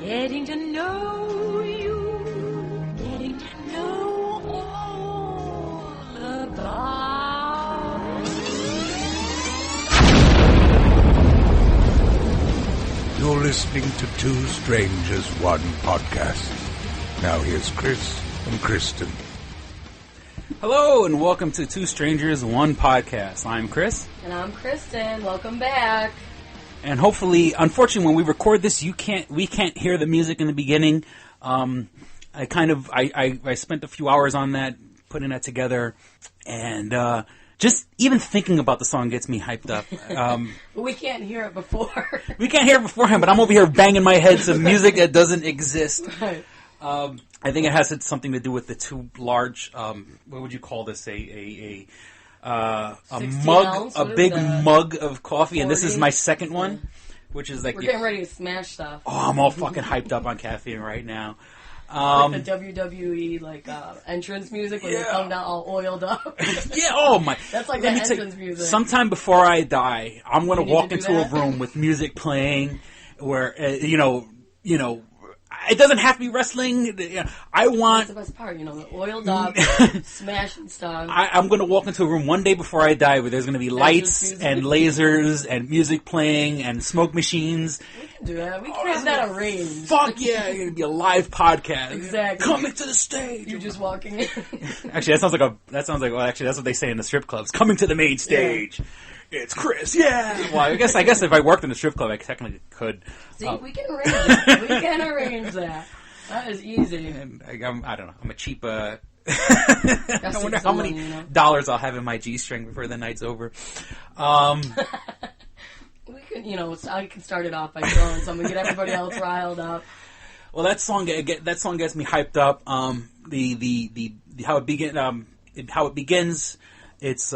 Getting to know you, getting to know all about. You're listening to Two Strangers, One Podcast. Now here's Chris and Kristyn. Hello and welcome to Two Strangers, One Podcast. I'm Chris. And I'm Kristyn. Welcome back. And hopefully, unfortunately, when we record this, we can't hear the music in the beginning. I spent a few hours on that, putting that together, and just even thinking about the song gets me hyped up. But we can't hear it before. We can't hear it beforehand, but I'm over here banging my head to music that doesn't exist. Right. I think it has something to do with the two large, what would you call this? A mug, a big mug of coffee, 40? And this is my second one, which is like... We're getting ready to smash stuff. Oh, I'm all fucking hyped up on caffeine right now. Like the WWE entrance music when they come down all oiled up. Yeah, oh my... That's like the entrance music. Sometime before I die, I'm going to walk into a room with music playing where, it doesn't have to be wrestling. I want... That's the best part, the oiled up, smashing stuff. I'm going to walk into a room one day before I die where there's going to be lights and lasers and music playing and smoke machines. We can do that. We can have that arranged. Fuck yeah, it's going to be a live podcast. Exactly. Coming to the stage. You're just walking in. Actually, that's what they say in the strip clubs. Coming to the main stage. Yeah. It's Chris, yeah. Well, I guess if I worked in a strip club, I technically could. See, we can arrange it. We can arrange that. That is easy. And I don't know. I'm a cheap. I wonder how many dollars I'll have in my G-string before the night's over. We could, I can start it off by throwing something, get everybody else riled up. Well, that song gets me hyped up. How it begins. It's.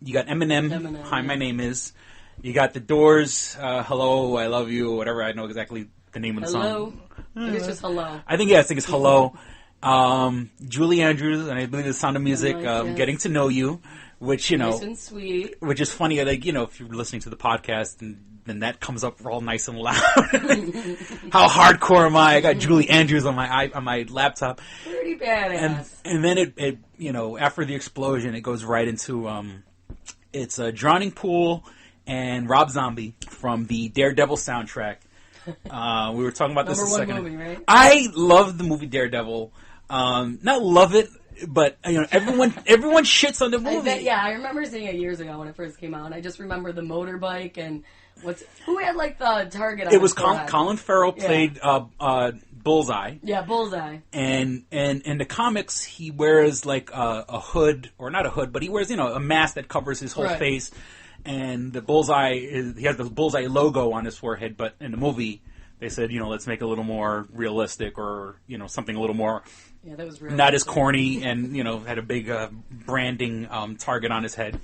You got Eminem, Hi, My Name Is. You got The Doors, Hello, I Love You, whatever. I know exactly the name of the song. I think it's just Hello. I think it's Hello. Julie Andrews, and I believe The Sound of Music, Getting to Know You, which, nice and sweet. Which is funny, like, if you're listening to the podcast, and then that comes up all nice and loud. How hardcore am I? I got Julie Andrews on my laptop. Pretty badass. And then it after the explosion, it goes right into, it's Drowning Pool and Rob Zombie from the Daredevil soundtrack. We were talking about this a second ago. Movie, right? I love the movie Daredevil. Not love it, but everyone shits on the movie. I remember seeing it years ago when it first came out. And I just remember the motorbike and who had like the target on it was Colin Farrell played Bullseye. Yeah, Bullseye. And in the comics, he wears like a hood, or not a hood, but he wears a mask that covers his whole face. And the Bullseye he has the Bullseye logo on his forehead. But in the movie, they said let's make it a little more realistic, or something a little more that was realistic. Not as corny, and had a big branding target on his head.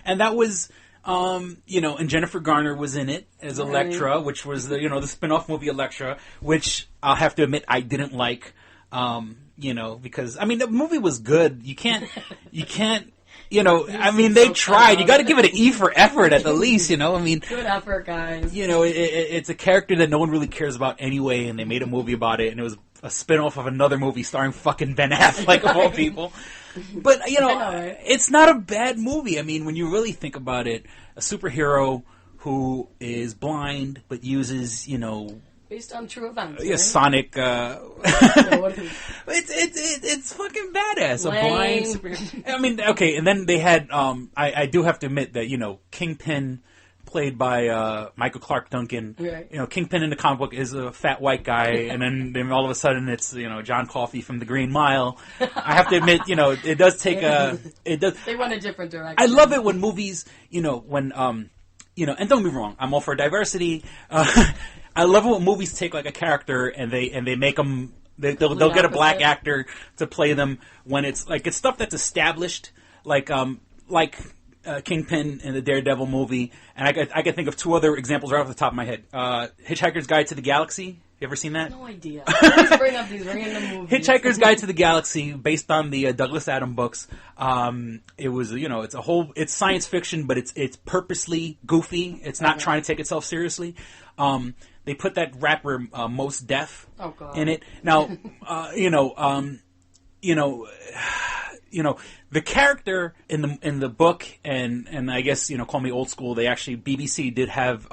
And that was. And Jennifer Garner was in it as Elektra, which was the spin-off movie Elektra, which I'll have to admit I didn't like, because, the movie was good. You can't, they tried. You gotta give it an E for effort at the least, Good effort, guys. It's a character that no one really cares about anyway, and they made a movie about it, and it was a spin-off of another movie starring fucking Ben Affleck of all people. But, it's not a bad movie. When you really think about it, a superhero who is blind but uses, based on true events. Yeah, right? Sonic. It's fucking badass. Lame. A blind superhero. Okay, and then they had, I do have to admit that, Kingpin, played by Michael Clark Duncan. Right. Kingpin in the comic book is a fat white guy, and then all of a sudden it's John Coffey from The Green Mile. I have to admit, it does take it does. They went a different direction. I love it when movies, when and don't get me wrong, I'm all for diversity. I love it when movies take like a character and they make them. They'll get a black actor to play them when it's stuff that's established, like Kingpin in the Daredevil movie, and I could think of two other examples right off the top of my head. Hitchhiker's Guide to the Galaxy. You ever seen that? No idea. I always bring up these random movies. Hitchhiker's Guide to the Galaxy, based on the Douglas Adams books. It was, it's science fiction, but it's purposely goofy. It's not trying to take itself seriously. They put that rapper Mos Def in it. Now, the character in the book, and I guess call me old school. They actually BBC did have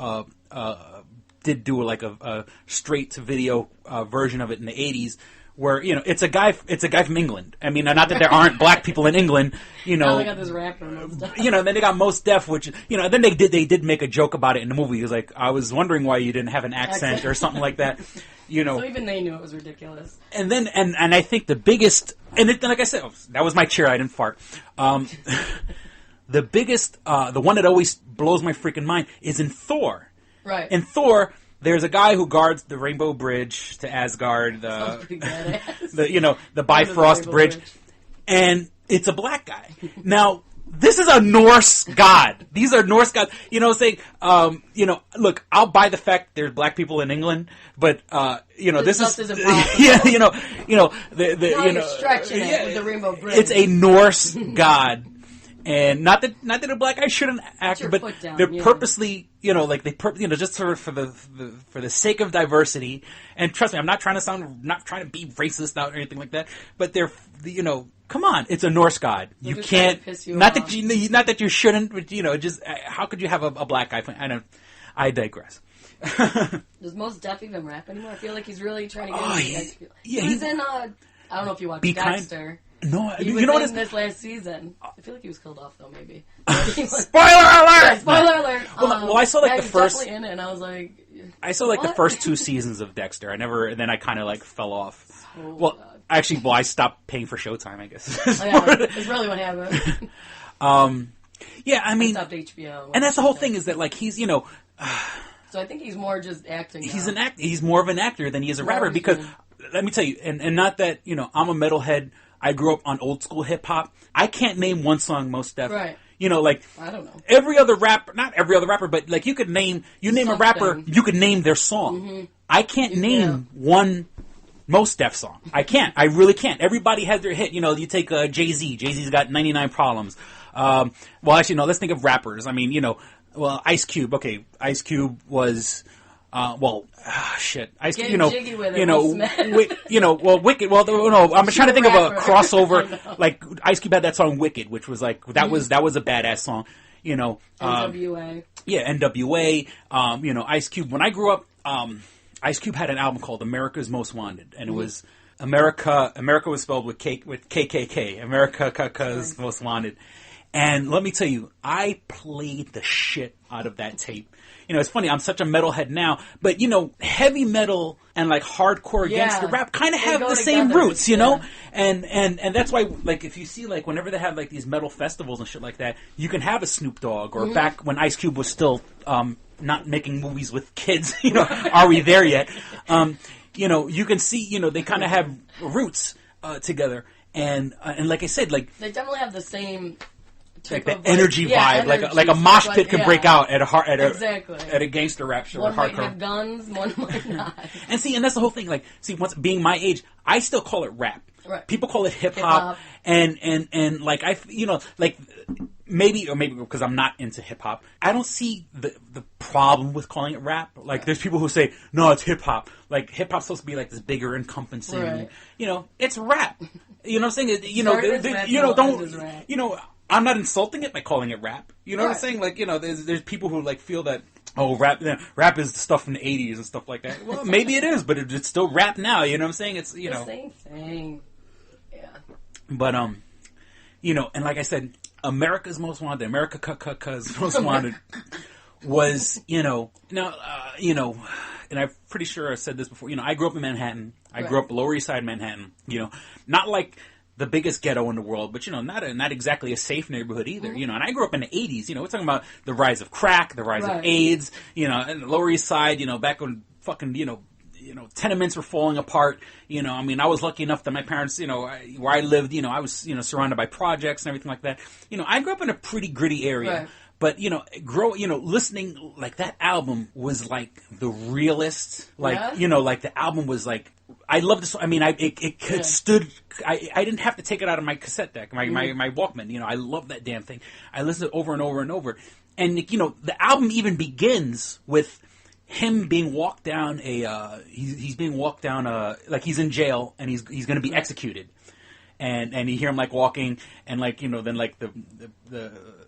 did do like a straight to video version of it in the 80s, where it's a guy from England. I mean, not that there aren't black people in England. Now they got this rapper Mos Def. Then they got Mos Def, which then they did make a joke about it in the movie. It was like, I was wondering why you didn't have an accent or something like that. So even they knew it was ridiculous. And then and I think the biggest, and like I said, that was my chair. I didn't fart. The biggest, the one that always blows my freaking mind is in Thor. Right. In Thor, there's a guy who guards the Rainbow Bridge to Asgard, Sounds pretty badass. the Bifrost Bridge, and it's a black guy. Now, this is a Norse god. These are Norse gods. Saying, look, I'll buy the fact there's black people in England, but this is impossible. You're stretching it with the Rainbow Bridge. It's a Norse god. And not that a black guy shouldn't act, but they're purposely, just for the sake of diversity. And trust me, I'm not trying to be racist or anything like that. But they're, come on, it's a Norse god. You can't. Not that you shouldn't. But just how could you have a black guy? I digress. Does Mos Def even rap anymore? I feel like he's really trying to get into he was in. I don't know if you watched Dexter. No, he was in this last season. I feel like he was killed off though, maybe. Spoiler alert! Yeah, spoiler alert! Well, I saw the first. Definitely in it, and I was like, I saw the first 2 seasons of Dexter. And then I kind of fell off. I stopped paying for Showtime, I guess. That's really what happened. Yeah, I mean, I stopped HBO, and that's the whole thing is that he's So I think he's more just acting. He's He's more of an actor than he is a rapper because let me tell you, and not that I'm a metalhead. I grew up on old school hip hop. I can't name one song Mos Def. Right. I don't know. Every other rapper, not every other rapper, but you could name a rapper, you could name their song. Mm-hmm. I can't name one Mos Def song. I can't. I really can't. Everybody has their hit. You take Jay-Z. Jay-Z's got 99 Problems. Let's think of rappers. I mean, Ice Cube. Okay, Ice Cube was. Ice Cube, jiggy with it, Wicked. Well, no, I'm trying to think of a crossover. Like Ice Cube had that song "Wicked," which was that was a badass song. NWA. Yeah, NWA. Ice Cube. When I grew up, Ice Cube had an album called "America's Most Wanted," and it was America. America was spelled with KKK. America's Most Wanted. And let me tell you, I played the shit out of that tape. It's funny, I'm such a metalhead now, but, heavy metal and, hardcore gangster rap kind of have the same roots, And that's why, if you see, whenever they have, these metal festivals and shit like that, you can have a Snoop Dogg, or back when Ice Cube was still not making movies with kids, are we there yet? You can see, they kind of have roots together. And like I said, they definitely have the same... the energy vibe, like a mosh pit can break out at a gangster rap show. One might have guns, one might not. and that's the whole thing. Once being my age, I still call it rap. Right. People call it hip hop, and maybe because I'm not into hip hop, I don't see the problem with calling it rap. There's people who say no, it's hip hop. Hip hop's supposed to be this bigger, encompassing. Right. It's rap. You know what I'm saying? Don't. I'm not insulting it by calling it rap. You know what I'm saying? There's people who feel that rap is the stuff from the 80s and stuff like that. Well, maybe it is, but it's still rap now. You know what I'm saying? It's the same thing. Yeah. But and like I said, America's Most Wanted, America's Most Wanted was and I'm pretty sure I said this before. I grew up in Manhattan. I grew up Lower East Side Manhattan. Not like the biggest ghetto in the world, but not exactly a safe neighborhood either. And I grew up in the 80s. We're talking about the rise of crack, the rise of AIDS. And the Lower East Side. Back when fucking tenements were falling apart. I mean, I was lucky enough that my parents, where I lived, I was, surrounded by projects and everything like that. I grew up in a pretty gritty area. Right. But, listening, like, that album was, like, the realest. Like, like, the album was, like, I love this. I mean, it stood. I didn't have to take it out of my cassette deck, my Walkman. I love that damn thing. I listened to it over and over and over. And, the album even begins with him being walked down he's being walked down like he's in jail and he's going to be executed. And you hear him like walking and like, then like the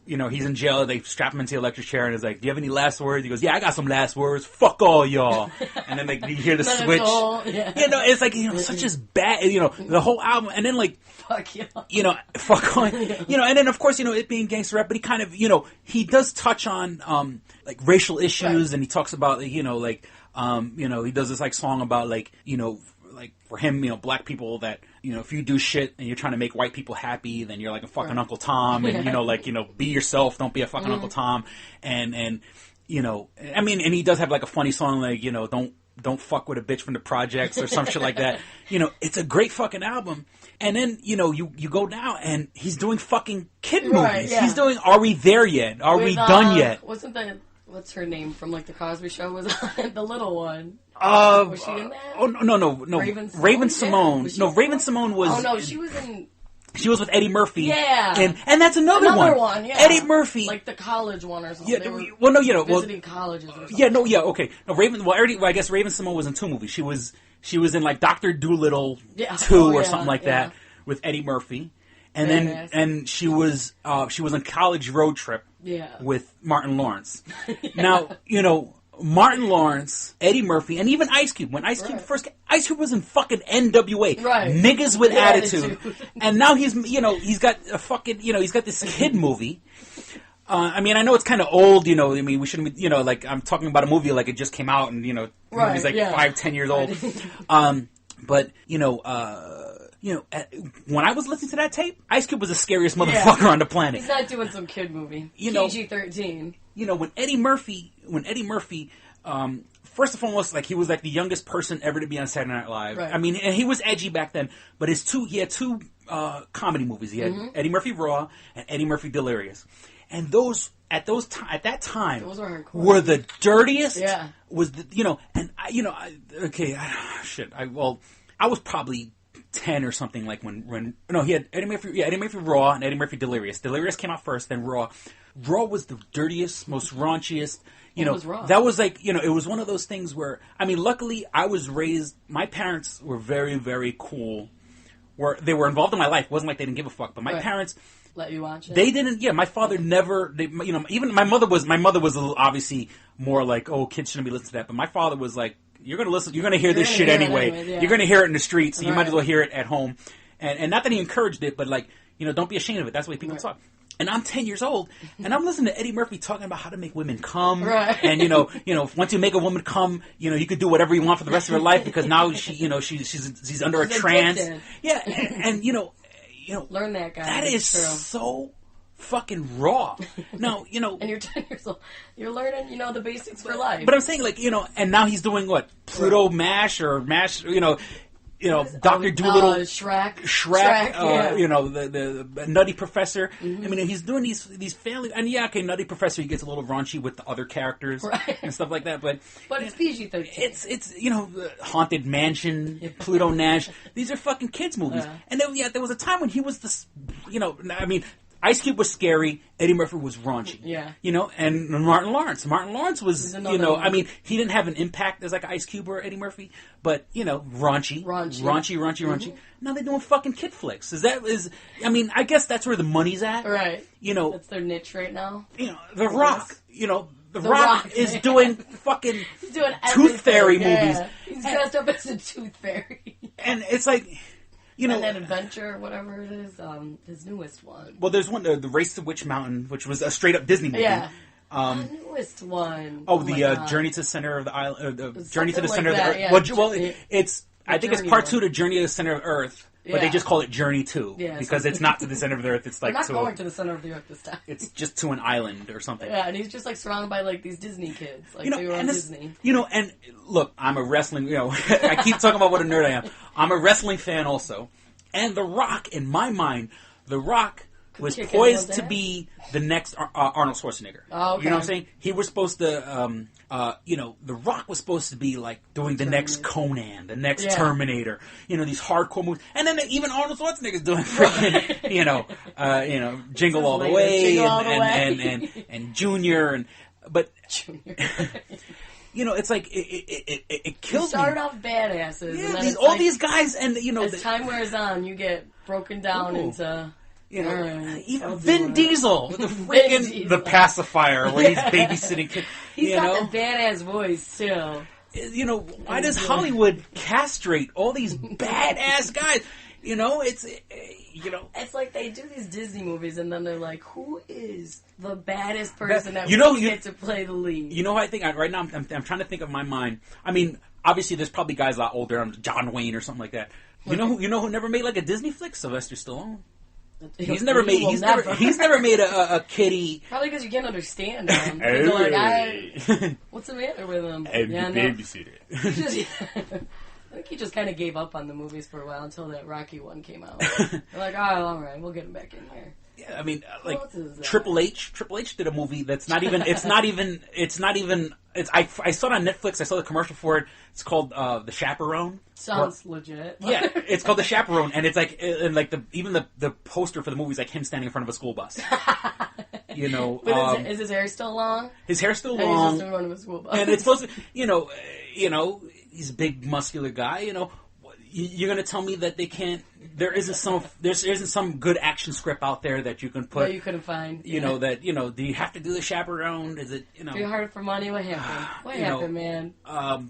he's in jail. They strap him into the electric chair and it's like, do you have any last words? He goes, yeah, I got some last words. Fuck all y'all. And then like you hear the switch. It's like, such as bad, the whole album. And then like, fuck y'all. Fuck on, and then of course, it being gangster rap, but he kind of, he does touch on, like racial issues and he talks about, he does this like song about like, like for him, black people that, if you do shit and you're trying to make white people happy, then you're like a fucking Uncle Tom and, be yourself, don't be a fucking Uncle Tom. And, I mean, and he does have like a funny song like, don't fuck with a bitch from the projects or some shit like that. It's a great fucking album. And then, you go down and he's doing fucking kid movies. Right, yeah. He's doing Are We There Yet? Are we done yet? Wasn't that, what's her name from like the Cosby Show was on? The little one. Was she in that? Oh, no. Raven Simone. Yeah. No, Raven Simone was... Oh, no, she was in... She was with Eddie Murphy. Yeah. And that's another one, yeah. Eddie Murphy. Like the college one or something. Yeah, visiting colleges or something. Yeah, okay. No, I guess Raven Simone was in 2 movies. She was in like Dr. Dolittle 2 or something like that with Eddie Murphy. And then she was on College Road Trip with Martin Lawrence. Now, Martin Lawrence, Eddie Murphy, and even Ice Cube. When Ice Cube first came, Ice Cube was in fucking NWA. Right. Niggas with attitude. And now he's got a fucking, he's got this kid movie. I mean, I know it's kind of old, I mean, we shouldn't be, like, I'm talking about a movie like it just came out and, the movie's like 5-10 years old. But, when I was listening to that tape, Ice Cube was the scariest motherfucker on the planet. He's not doing some kid movie. PG-13. When Eddie Murphy, first and foremost, like he was like the youngest person ever to be on Saturday Night Live. Right. I mean, and he was edgy back then, but he had 2 comedy movies. He had Eddie Murphy Raw and Eddie Murphy Delirious. And those, at that time, those were the dirtiest. Yeah. Was the, I was probably 10 or something like when he had Eddie Murphy Raw and Eddie Murphy Delirious. Delirious came out first, then Raw. Raw was the dirtiest, most raunchiest. Was Raw? That was like, it was one of those things where, I mean, luckily I was raised, my parents were very, very cool. They were involved in my life. It wasn't like they didn't give a fuck, but my parents let you watch it. They didn't. Yeah, my father never. Even my mother was. My mother was a little, obviously more like, oh, kids shouldn't be listening to that. But my father was like, you're gonna listen. You're gonna hear this shit anyway. You're gonna hear it in the streets. So you might as well hear it at home. And not that he encouraged it, but like, don't be ashamed of it. That's the way people talk. And I'm 10 years old, and I'm listening to Eddie Murphy talking about how to make women come, and once you make a woman come, you could do whatever you want for the rest of her life because now she's under a trance. Yeah, and learn that, guy. That is so fucking raw. Now, and you're 10 years old. You're learning, the basics for life. But I'm saying, like, and now he's doing what? Pluto MASH or MASH, Dr. Dolittle, Shrek, the Nutty Professor. I mean, he's doing these fairly, and Nutty Professor, he gets a little raunchy with the other characters and stuff like that. But it's PG-13. It's the Haunted Mansion, Pluto Nash. These are fucking kids movies. And then there was a time when he was this, I mean, Ice Cube was scary. Eddie Murphy was raunchy. Yeah. And Martin Lawrence. Martin Lawrence was, one. I mean, he didn't have an impact as like Ice Cube or Eddie Murphy, but, raunchy. Raunchy. Now they're doing fucking kid flicks. I mean, I guess that's where the money's at. Right. That's their niche right now. The Rock, The Rock is doing fucking Tooth Fairy movies. He's dressed up as a Tooth Fairy. And it's like... and that Adventure, whatever it is, his newest one. Well, there's one, the Race to Witch Mountain, which was a straight up Disney movie. Yeah. The newest one. The Journey to the Center of the Island, Journey to the Center of the Earth. Yeah. Well, it's, I think it's part 2 to Journey to the Center of Earth. But they just call it Journey to because it's not to the center of the earth. It's like not going to the center of the earth this time. It's just to an island or something. Yeah, and he's just like surrounded by like these Disney kids, like they were on Disney. And look, I'm a wrestling. I keep talking about what a nerd I am. I'm a wrestling fan also, and The Rock, in my mind, The Rock was poised to be the next Arnold Schwarzenegger. Oh, okay. You know what I'm saying? He was supposed to, The Rock was supposed to be like doing the next Conan, the next Terminator, these hardcore movies. And then even Arnold Schwarzenegger's doing freaking, Jingle All the Way and Junior but Junior. It's like it kills me. Started off badasses, Yeah, and then all these guys, and as time wears on, you get broken down into. Even Vin Diesel with the pacifier where he's babysitting kids. He's got the badass voice too. Why does Hollywood castrate all these badass guys? It's like they do these Disney movies and then they're like, who is the baddest person that we get to play the lead? I think right now I'm trying to think of my mind. I mean, obviously there's probably guys a lot older, John Wayne or something like that. Who never made like a Disney flick? Sylvester Stallone. He's never made a kiddie. Probably because you can't understand him. Like, what's the matter with him? I'm the babysitter. I think he just kind of gave up on the movies for a while until that Rocky one came out. They're like, oh, all right, we'll get him back in here. Yeah, I mean, Triple H did a movie that's not even. I saw it on Netflix. I saw the commercial for it. It's called The Chaperone. Sounds legit. Yeah, it's called The Chaperone, and it's like, even the poster for the movie is like him standing in front of a school bus. But is his hair still long? His hair's still and long. He's just in front of a school bus. And it's supposed to, he's a big muscular guy. You're gonna tell me that they can't. There isn't some good action script out there that you can put. That you couldn't find. Do you have to do The Chaperone? Is it Too hard for money? What happened? What happened, man?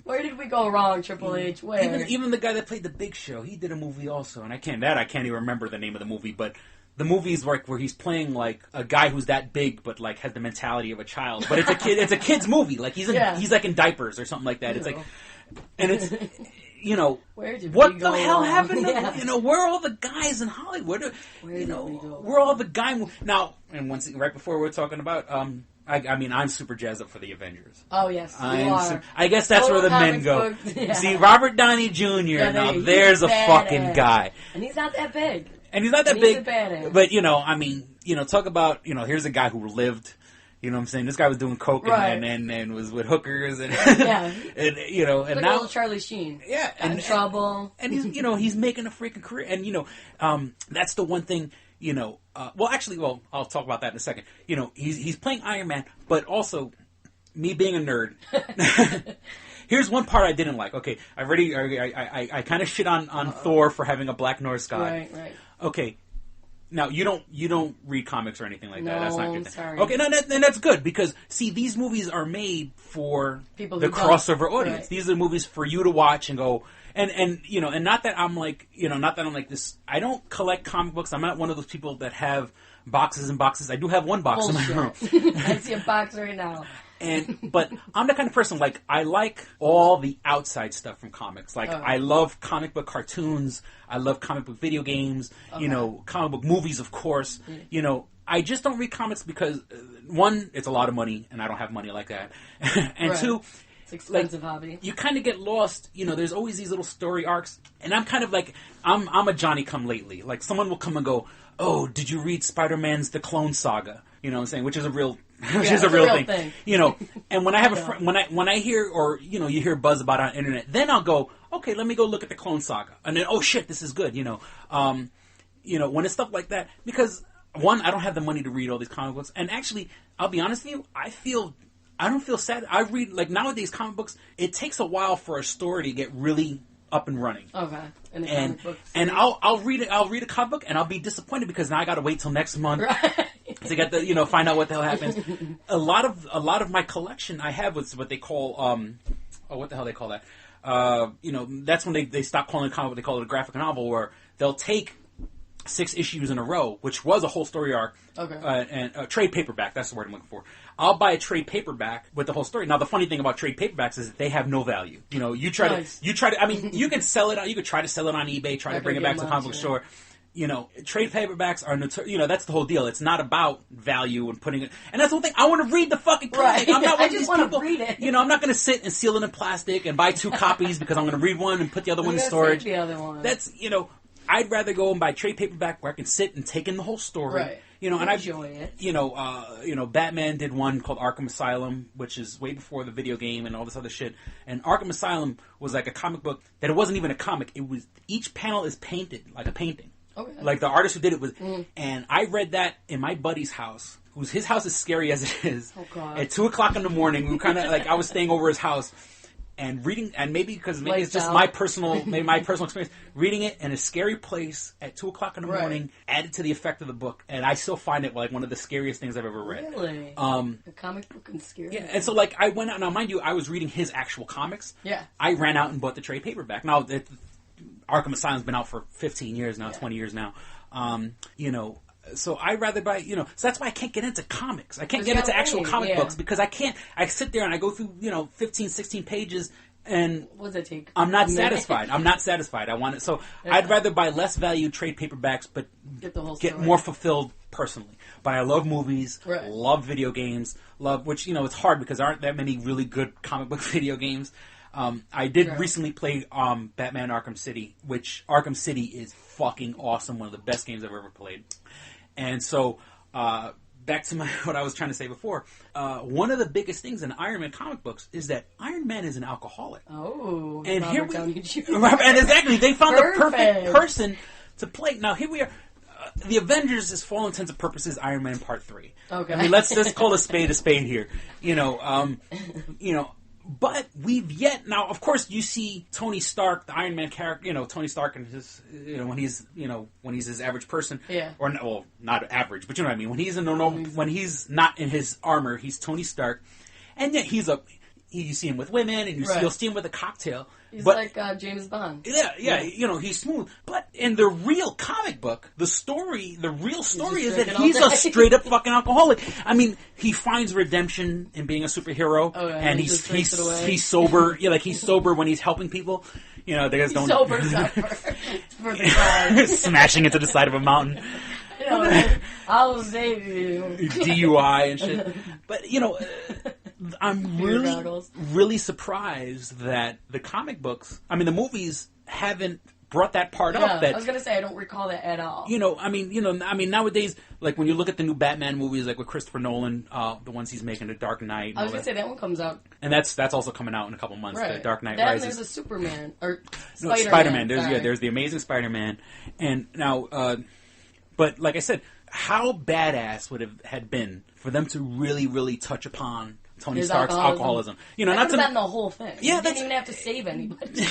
Where did we go wrong, Triple H? Where? Even the guy that played the Big Show, he did a movie also, and I can't even remember the name of the movie, but. The movie's like where he's playing like a guy who's that big but like has the mentality of a child. But it's a kid. It's a kid's movie. Like he's like in diapers or something like that. It's like, and it's what the hell happened? Where are all the guys in Hollywood? Where are all the guys now? And right before we were talking about I mean, I'm super jazzed up for the Avengers. Oh, yes, you are. I guess that's where the men go. See, Robert Downey Jr., there's a fucking guy. And he's not that big. And he's not that big. He's a badass. But, talk about, here's a guy who lived, you know what I'm saying? This guy was doing coke and was with hookers and, and like now. Little Charlie Sheen. Yeah. Got in trouble. And he's, he's making a freaking career. And, that's the one thing, I'll talk about that in a second. He's playing Iron Man, but also me being a nerd. Here's one part I didn't like. Okay, I kind of shit on Thor for having a black Norse god. Right. Okay, now you don't read comics or anything like that. No, That's not your thing. Sorry. Okay, and that's good because see, these movies are made for people the crossover audience. Right. These are the movies for you to watch and go. And not that I'm like this. I don't collect comic books. I'm not one of those people that have boxes and boxes. I do have one box in my room. I see a box right now. But I'm the kind of person, like, I like all the outside stuff from comics. Like, I love comic book cartoons. I love comic book video games. Comic book movies, of course. I just don't read comics because, one, it's a lot of money, and I don't have money like that. And two, it's expensive hobby. You kind of get lost. There's always these little story arcs. And I'm kind of like, I'm a Johnny-come-lately. Like, someone will come and go, oh, did you read Spider-Man's The Clone Saga? You know what I'm saying? Which is a real... Which is a real thing. And when I have a friend, when I hear or you hear buzz about it on the internet, then I'll go, okay, let me go look at the Clone Saga, and then oh shit, this is good. When it's stuff like that, because one, I don't have the money to read all these comic books, and actually, I'll be honest with you, I don't feel sad. I read like nowadays comic books. It takes a while for a story to get really up and running. Okay. And I'll read a comic book and I'll be disappointed because now I got to wait till next month to get the find out what the hell happens. A lot of my collection I have was what they call what the hell they call that? That's when they stop calling it a comic book. They call it a graphic novel, where they'll take 6 issues in a row, which was a whole story arc, and a trade paperback, that's the word I'm looking for. I'll buy a trade paperback with the whole story. Now, the funny thing about trade paperbacks is that they have no value. You know, you try to, I mean, you can sell it, you could try to sell it on eBay, try to bring it back to the comic book store. You know, trade paperbacks are, you know, that's the whole deal. It's not about value and putting it, and that's the whole thing. I want to read the fucking comic. Right. I'm not one I of just these want people. to read it. You know, I'm not going to sit and seal it in plastic and buy 2 copies because I'm going to read one and put the other one in storage. The other one. That's, you know, I'd rather go and buy trade paperback where I can sit and take in the whole story. Right. You know, and enjoy it. You know, Batman did one called Arkham Asylum, which is way before the video game and all this other shit. And Arkham Asylum was like a comic book that it wasn't even a comic. It was, each panel is painted like a painting. Okay. Like the artist who did it was, and I read that in my buddy's house, his house is scary as it is. Oh God. At 2:00 in the morning, we were kind of like, I was staying over his house and reading, and maybe because it's just my personal experience, reading it in a scary place at 2:00 in the morning added to the effect of the book, and I still find it like one of the scariest things I've ever read. Really? A comic book and scary. Yeah, and so like I went out, now mind you, I was reading his actual comics. Yeah. I ran out and bought the trade paperback. Now, Arkham Asylum's been out for 15 years now, 20 years now. You know, so I'd rather buy, you know, so that's why I can't get into comics. I can't get into actual comic books because I sit there and I go through, you know, 15, 16 pages and what does it take? I'm not satisfied. I want it. So I'd rather buy less value trade paperbacks, but get more fulfilled personally. But I love movies, love video games, which, you know, it's hard because there aren't that many really good comic book video games. I did recently play Batman Arkham City, which Arkham City is fucking awesome. One of the best games I've ever played. And so, back to what I was trying to say before. One of the biggest things in Iron Man comic books is that Iron Man is an alcoholic. Oh, and Robert here we Downey Jr. And exactly, they found the perfect person to play. Now here we are. The Avengers is, for all intents and purposes, Iron Man Part 3. Okay. I mean, let's just call a spade here. You know, but we've yet now. Of course, you see Tony Stark, the Iron Man character. You know, Tony Stark and his, you know, when he's his average person. Yeah. Or well, not average, but you know what I mean. When he's in when he's not in his armor, he's Tony Stark, and yet you see him with women, and you'll see him with a cocktail. He's like James Bond. Yeah, you know, he's smooth. But in the real comic book, the real story is that he's a straight up fucking alcoholic. I mean, he finds redemption in being a superhero, and he's sober. Yeah, like he's sober when he's helping people. You know, they guys don't sober for the cause. Smashing into the side of a mountain. You know, I'll save you. DUI and shit. But you know. I'm really surprised that the comic books, I mean, the movies haven't brought that part up. That I was gonna say I don't recall that at all. You know, I mean, nowadays, like when you look at the new Batman movies, like with Christopher Nolan, the ones he's making, The Dark Knight. I was gonna say that one comes out, and that's also coming out in a couple months. Right. The Dark Knight Rises. Rises. There's a Superman or Spider-Man. There's the Amazing Spider-Man, and now, but like I said, how badass would have had been for them to really, really touch upon Tony Stark's alcoholism. You know, that could have been the whole thing. Yeah, you didn't even have to save anybody.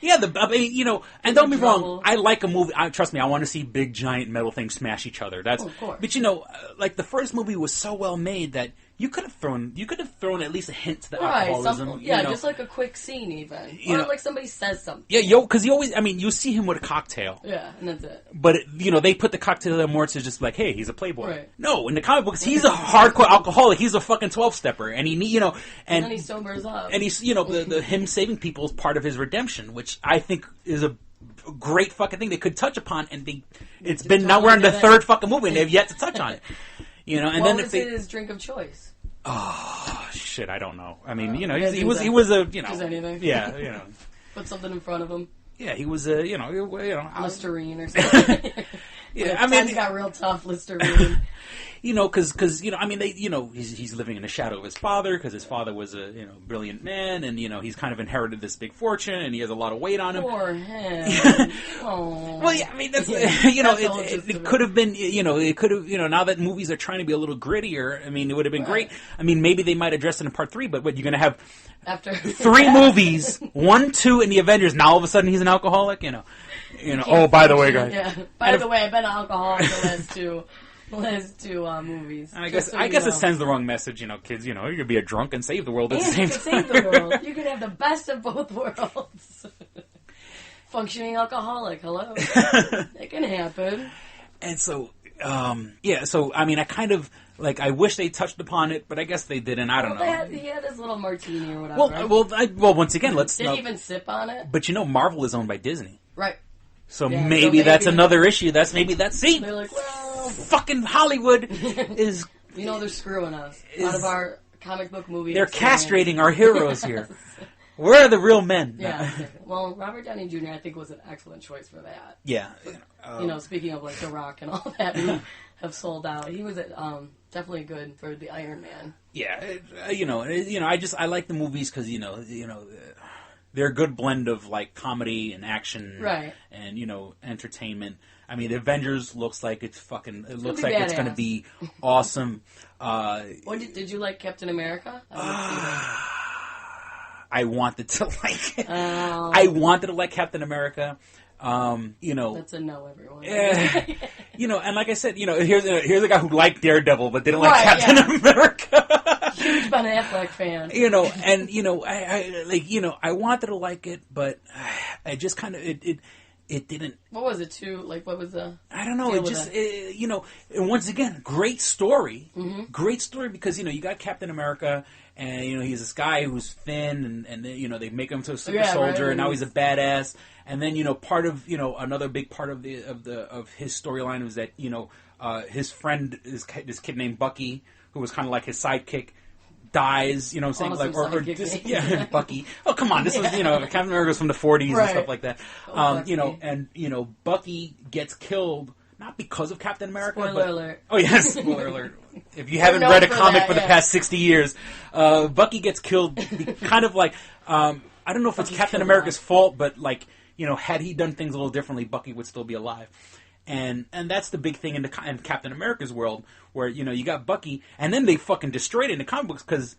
I mean, you know, and don't be wrong, I like a movie. Trust me, I want to see big giant metal things smash each other. Of course. But you know, like the first movie was so well made that you could have thrown at least a hint to the alcoholism. Just like a quick scene, even, or like somebody says something. Yeah, because you see him with a cocktail. Yeah, and that's it. But they put the cocktail there more to just like, hey, he's a playboy. Right. No, in the comic books, he's a hardcore alcoholic. He's a fucking 12-stepper, and and then he sobers up. And he's the him saving people is part of his redemption, which I think is a great fucking thing they could touch upon, and now we're on the third fucking movie, and they've yet to touch on it. You know, and what then was his drink of choice? Oh shit! I don't know. I mean, he was a just anything. Yeah, Put something in front of him. Yeah, he was a Listerine or something. Yeah, I mean, times got real tough. Listerine. Because I mean, he's living in the shadow of his father because his father was a brilliant man, and he's kind of inherited this big fortune, and he has a lot of weight on him. Poor him. Well, yeah, I mean, that's it could have been it could have now that movies are trying to be a little grittier. I mean, it would have been great. I mean, maybe they might address it in part 3, but what you're going to have after 3 movies, 1, 2, and the Avengers. Now all of a sudden he's an alcoholic. Oh, by the way, guys. Yeah. By the way, I've been an alcoholic the last 2 movies. And I guess it sends the wrong message, kids. You could be a drunk and save the world at the same time. You could save the world. You could have the best of both worlds. functioning alcoholic. Hello. It can happen. And so, so, I mean, I kind of, like, I wish they touched upon it, but I guess they didn't. I don't know. He had his little martini or whatever. Well, once again, let's... Did he even sip on it? But Marvel is owned by Disney. Right. So maybe that's another issue. See, they're like, well... fucking Hollywood is... they're screwing us out of our comic book movie. They're castrating our heroes here. Where are the real men? Yeah. Well, Robert Downey Jr. I think was an excellent choice for that. Yeah. Speaking of like The Rock and all that who have sold out, he was definitely good for the Iron Man. Yeah. I like the movies because they're a good blend of like comedy and action, right? And entertainment. I mean, the Avengers looks like it's fucking. It looks like it's going to be awesome. Did you like Captain America? I wanted to like it. I wanted to like Captain America. That's a no, everyone. And like I said, here's a guy who liked Daredevil but didn't like Captain America. Huge Ben Affleck fan. I wanted to like it, but I just kind of it didn't. What was it too? Like, what was the? I don't know. It just and once again, great story. Mm-hmm. Great story because you got Captain America. And he's this guy who's thin, and they make him to a super soldier, right. And now he's a badass. And then part of another big part of his storyline was that his friend is this kid named Bucky, who was kind of like his sidekick, dies. You know what I'm saying? Awesome Bucky. Oh come on, this was Captain America was from the 40s right. and stuff like that. Bucky gets killed. Not because of Captain America. Spoiler alert. Oh, yes. Spoiler alert. If you haven't read a comic for the past 60 years, Bucky gets killed kind of like, I don't know if it's Captain America's fault, but like, had he done things a little differently, Bucky would still be alive. And that's the big thing in Captain America's world, where, you got Bucky, and then they fucking destroyed it in the comic books, because,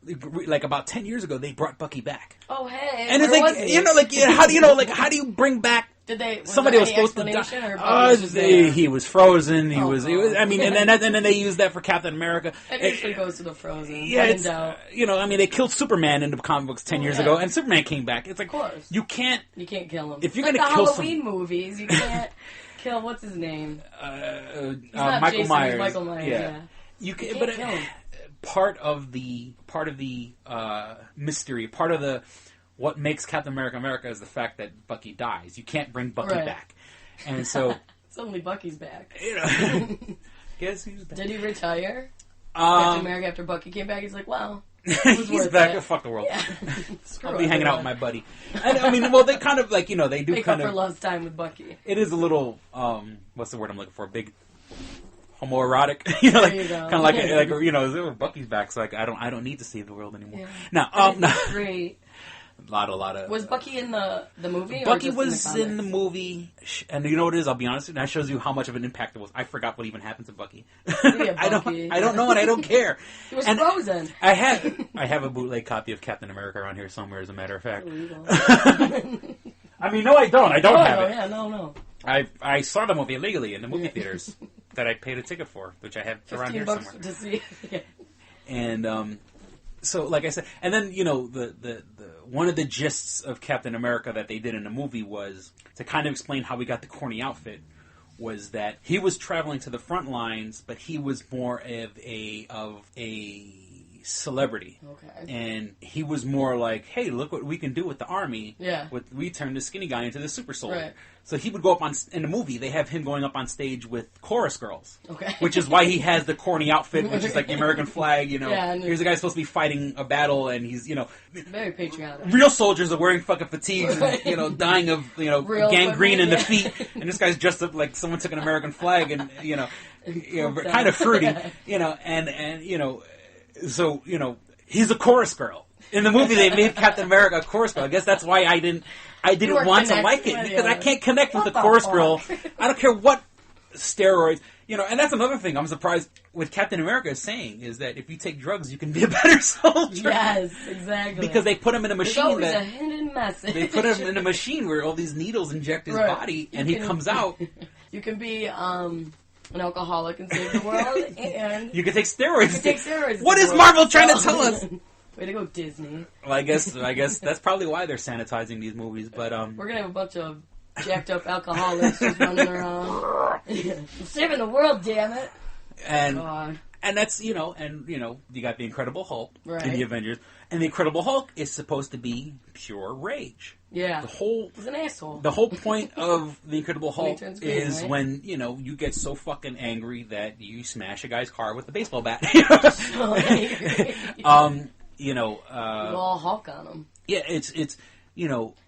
like, about 10 years ago, they brought Bucky back. Oh, hey. And it's like, how do you bring back somebody was supposed to die. He was frozen. He was. I mean, and then they used that for Captain America. It actually goes to the frozen. Yeah, it's, they killed Superman in the comic books 10 years ago, and Superman came back. It's like, of course. you can't kill him. If you're like gonna kill Halloween movies, you can't kill. What's his name? Michael Myers. Michael Myers. Yeah. You can't kill him. Part of the mystery. Part of the. What makes Captain America is the fact that Bucky dies. You can't bring Bucky back. And so... Suddenly Bucky's back. Guess who's back? Did he retire? Captain America after Bucky came back, he's like, wow. He's back. Fuck the world. Yeah. I'll be hanging out with my buddy. And, they kind of, like, they do make kind up of... for love's time with Bucky. It is a little, what's the word I'm looking for? Big... homoerotic, kind of like Bucky's back, so like I don't need to save the world anymore. Yeah. No, great. A lot of. Was Bucky in the movie? Bucky or just was in the movie, and you know what it is? I'll be honest, and that shows you how much of an impact it was. I forgot what even happened to Bucky. Bucky. I don't know, and I don't care. He was frozen. I have a bootleg copy of Captain America around here somewhere, as a matter of fact. I mean, no, I don't. I don't have it. Yeah, no. I saw the movie illegally in the movie theaters that I paid a ticket for, which I have around here somewhere. $15 to see. Yeah. And so, like I said, and then the one of the gists of Captain America that they did in the movie was to kind of explain how we got the corny outfit. Was that he was traveling to the front lines, but he was more of a celebrity. Okay. And he was more like, hey, look what we can do with the army. Yeah. We turned the skinny guy into the super soldier. Right. So he would go up in the movie, they have him going up on stage with chorus girls. Okay. Which is why he has the corny outfit, which is like the American flag, Yeah, here's a guy supposed to be fighting a battle, and he's, very patriotic. Real soldiers are wearing fucking fatigues and, dying of, gangrene in the feet. And this guy's dressed up like someone took an American flag and, kind of fruity, so, he's a chorus girl. In the movie, they made Captain America a chorus girl. I guess that's why I didn't want to like it, because I can't connect with the chorus girl. I don't care what steroids, and that's another thing I'm surprised with Captain America is saying, is that if you take drugs, you can be a better soldier. Yes, exactly. Because they put him in a machine. There's always a hidden message. They put him in a machine where all these needles inject his body, and he comes out. You can be an alcoholic and save the world, and you can take steroids. What is world. Marvel trying to tell us? Way to go, Disney. Well, I guess that's probably why they're sanitizing these movies. But we're gonna have a bunch of jacked up alcoholics just running around. Saving the world, damn it. And that's, you got the Incredible Hulk in the Avengers. And the Incredible Hulk is supposed to be pure rage. Yeah. He's an asshole. The whole point of the Incredible Hulk is when, you get so fucking angry that you smash a guy's car with a baseball bat. So angry. All Hulk on him. Yeah, it's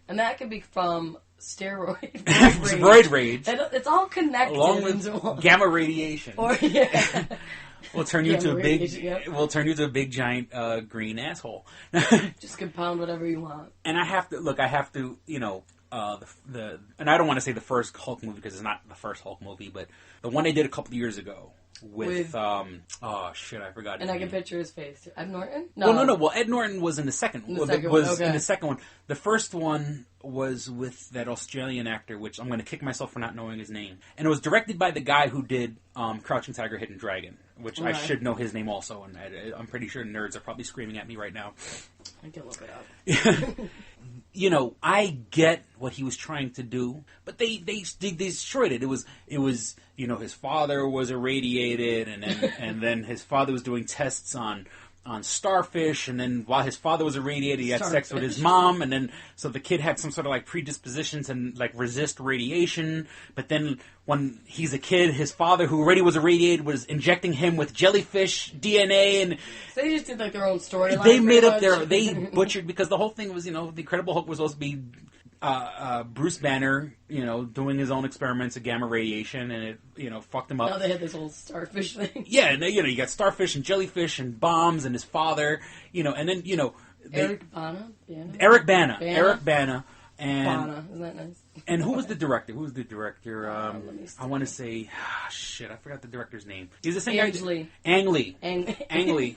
And that could be from steroid rage. It's all connected. Along with gamma radiation. We'll turn you into a big giant green asshole. Just compound whatever you want. And I have to and I don't want to say the first Hulk movie because it's not the first Hulk movie, but the one they did a couple of years ago with I forgot. And I can picture his face. Ed Norton? No. Well, Ed Norton was in the second one. In the second one. The first one was with that Australian actor, which I'm going to kick myself for not knowing his name. And it was directed by the guy who did Crouching Tiger, Hidden Dragon, which I should know his name also. And I'm pretty sure nerds are probably screaming at me right now. I can look it up. I get what he was trying to do, but they destroyed it. It was his father was irradiated, and then his father was doing tests on starfish, and then while his father was irradiated, he had sex with his mom, and then so the kid had some sort of like predispositions and like resist radiation. But then when he's a kid, his father, who already was irradiated, was injecting him with jellyfish DNA, and so they just did like their own storyline. They made up they butchered, because the whole thing was, the Incredible Hulk was supposed to be Bruce Banner, doing his own experiments of gamma radiation, and it, fucked him up. Now they had this whole starfish thing. Yeah, and you got starfish and jellyfish and bombs and his father, and then, Eric Bana? Eric Bana. And Bana, isn't that nice? And who was the director? I want to say, I forgot the director's name. He's the same guy. Ang Lee. Ang Lee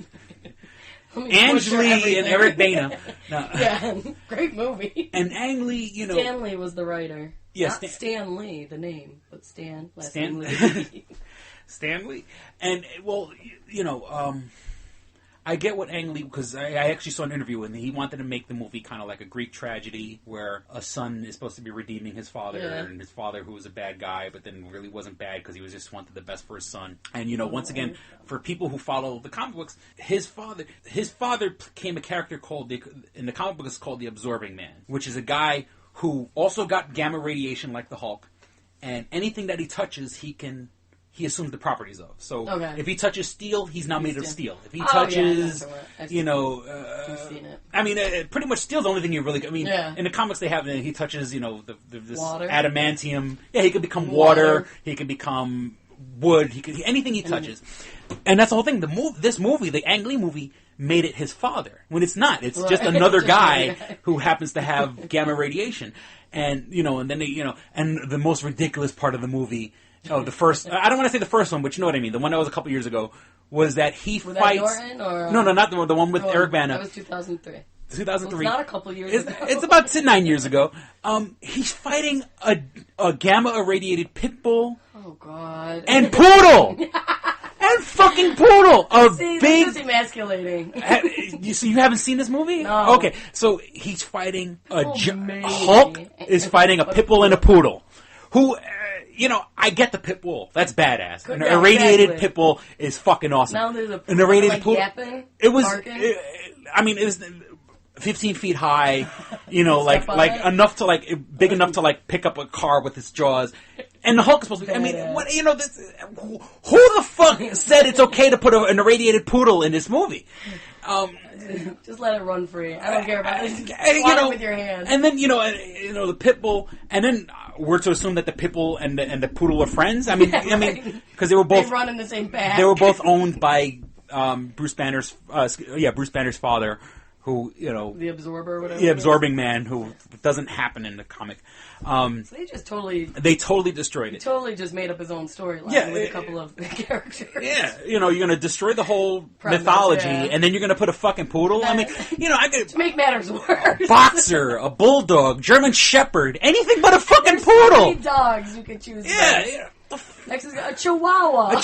and Eric Bana. No. Yeah, great movie. And Ang Lee, Stan Lee was the writer. Yes, Not Stan Lee, the name, but Stan Lee. Stan Lee. And, well, I get what Ang Lee, because I actually saw an interview with him. He wanted to make the movie kind of like a Greek tragedy where a son is supposed to be redeeming his father, and his father, who was a bad guy, but then really wasn't bad because he was just wanted the best for his son. And, once again, for people who follow the comic books, his father became a character in the comic books called the Absorbing Man, which is a guy who also got gamma radiation like the Hulk, and anything that he touches, he assumes the properties of. So if he touches steel, he's now made of steel. If he touches, I've seen it. I mean, pretty much steel's the only thing you really. I mean, in the comics they have, he touches, this water. Adamantium. Yeah, he could become water. He can become wood. Anything he touches. And that's the whole thing. This movie, the Ang Lee movie, made it his father, when it's not. It's just another guy who happens to have gamma radiation. And, and then and the most ridiculous part of the movie, the first, I don't want to say the first one, but you know what I mean, the one that was a couple years ago, was that he fights... Norton, or, No, not the one with Eric Bana. That was 2003. 2003. Well, it's not a couple years ago. It's about 9 years ago. He's fighting a gamma irradiated pit bull. Oh, God. And poodle! And fucking poodle! This is emasculating. You haven't seen this movie? No. Okay, so he's fighting Hulk is fighting a pit bull and a poodle. Who, I get the pit bull. That's badass. An irradiated pit bull is fucking awesome. Now there's an irradiated poodle. Yapping, it was, it was 15 feet high, enough to big enough to pick up a car with its jaws. And the Hulk is supposed to be, who the fuck said it's okay to put an irradiated poodle in this movie? Just let it run free. I don't care about it. It with your hands. And then, the pit bull, and then we're to assume that the pit bull and the poodle are friends. I mean, because they run in the same pack. They were both owned by Bruce Banner's father, who, the Absorber or whatever. The Absorbing Man, who doesn't happen in the comic. So they just totally destroyed it. He totally just made up his own storyline with a couple of characters. Yeah, you're going to destroy the whole mythology, and then you're going to put a fucking poodle. I mean, I could to make matters worse. A boxer, a bulldog, German Shepherd, anything but a fucking There's poodle. So many dogs you could choose. Yeah. Next is a Chihuahua.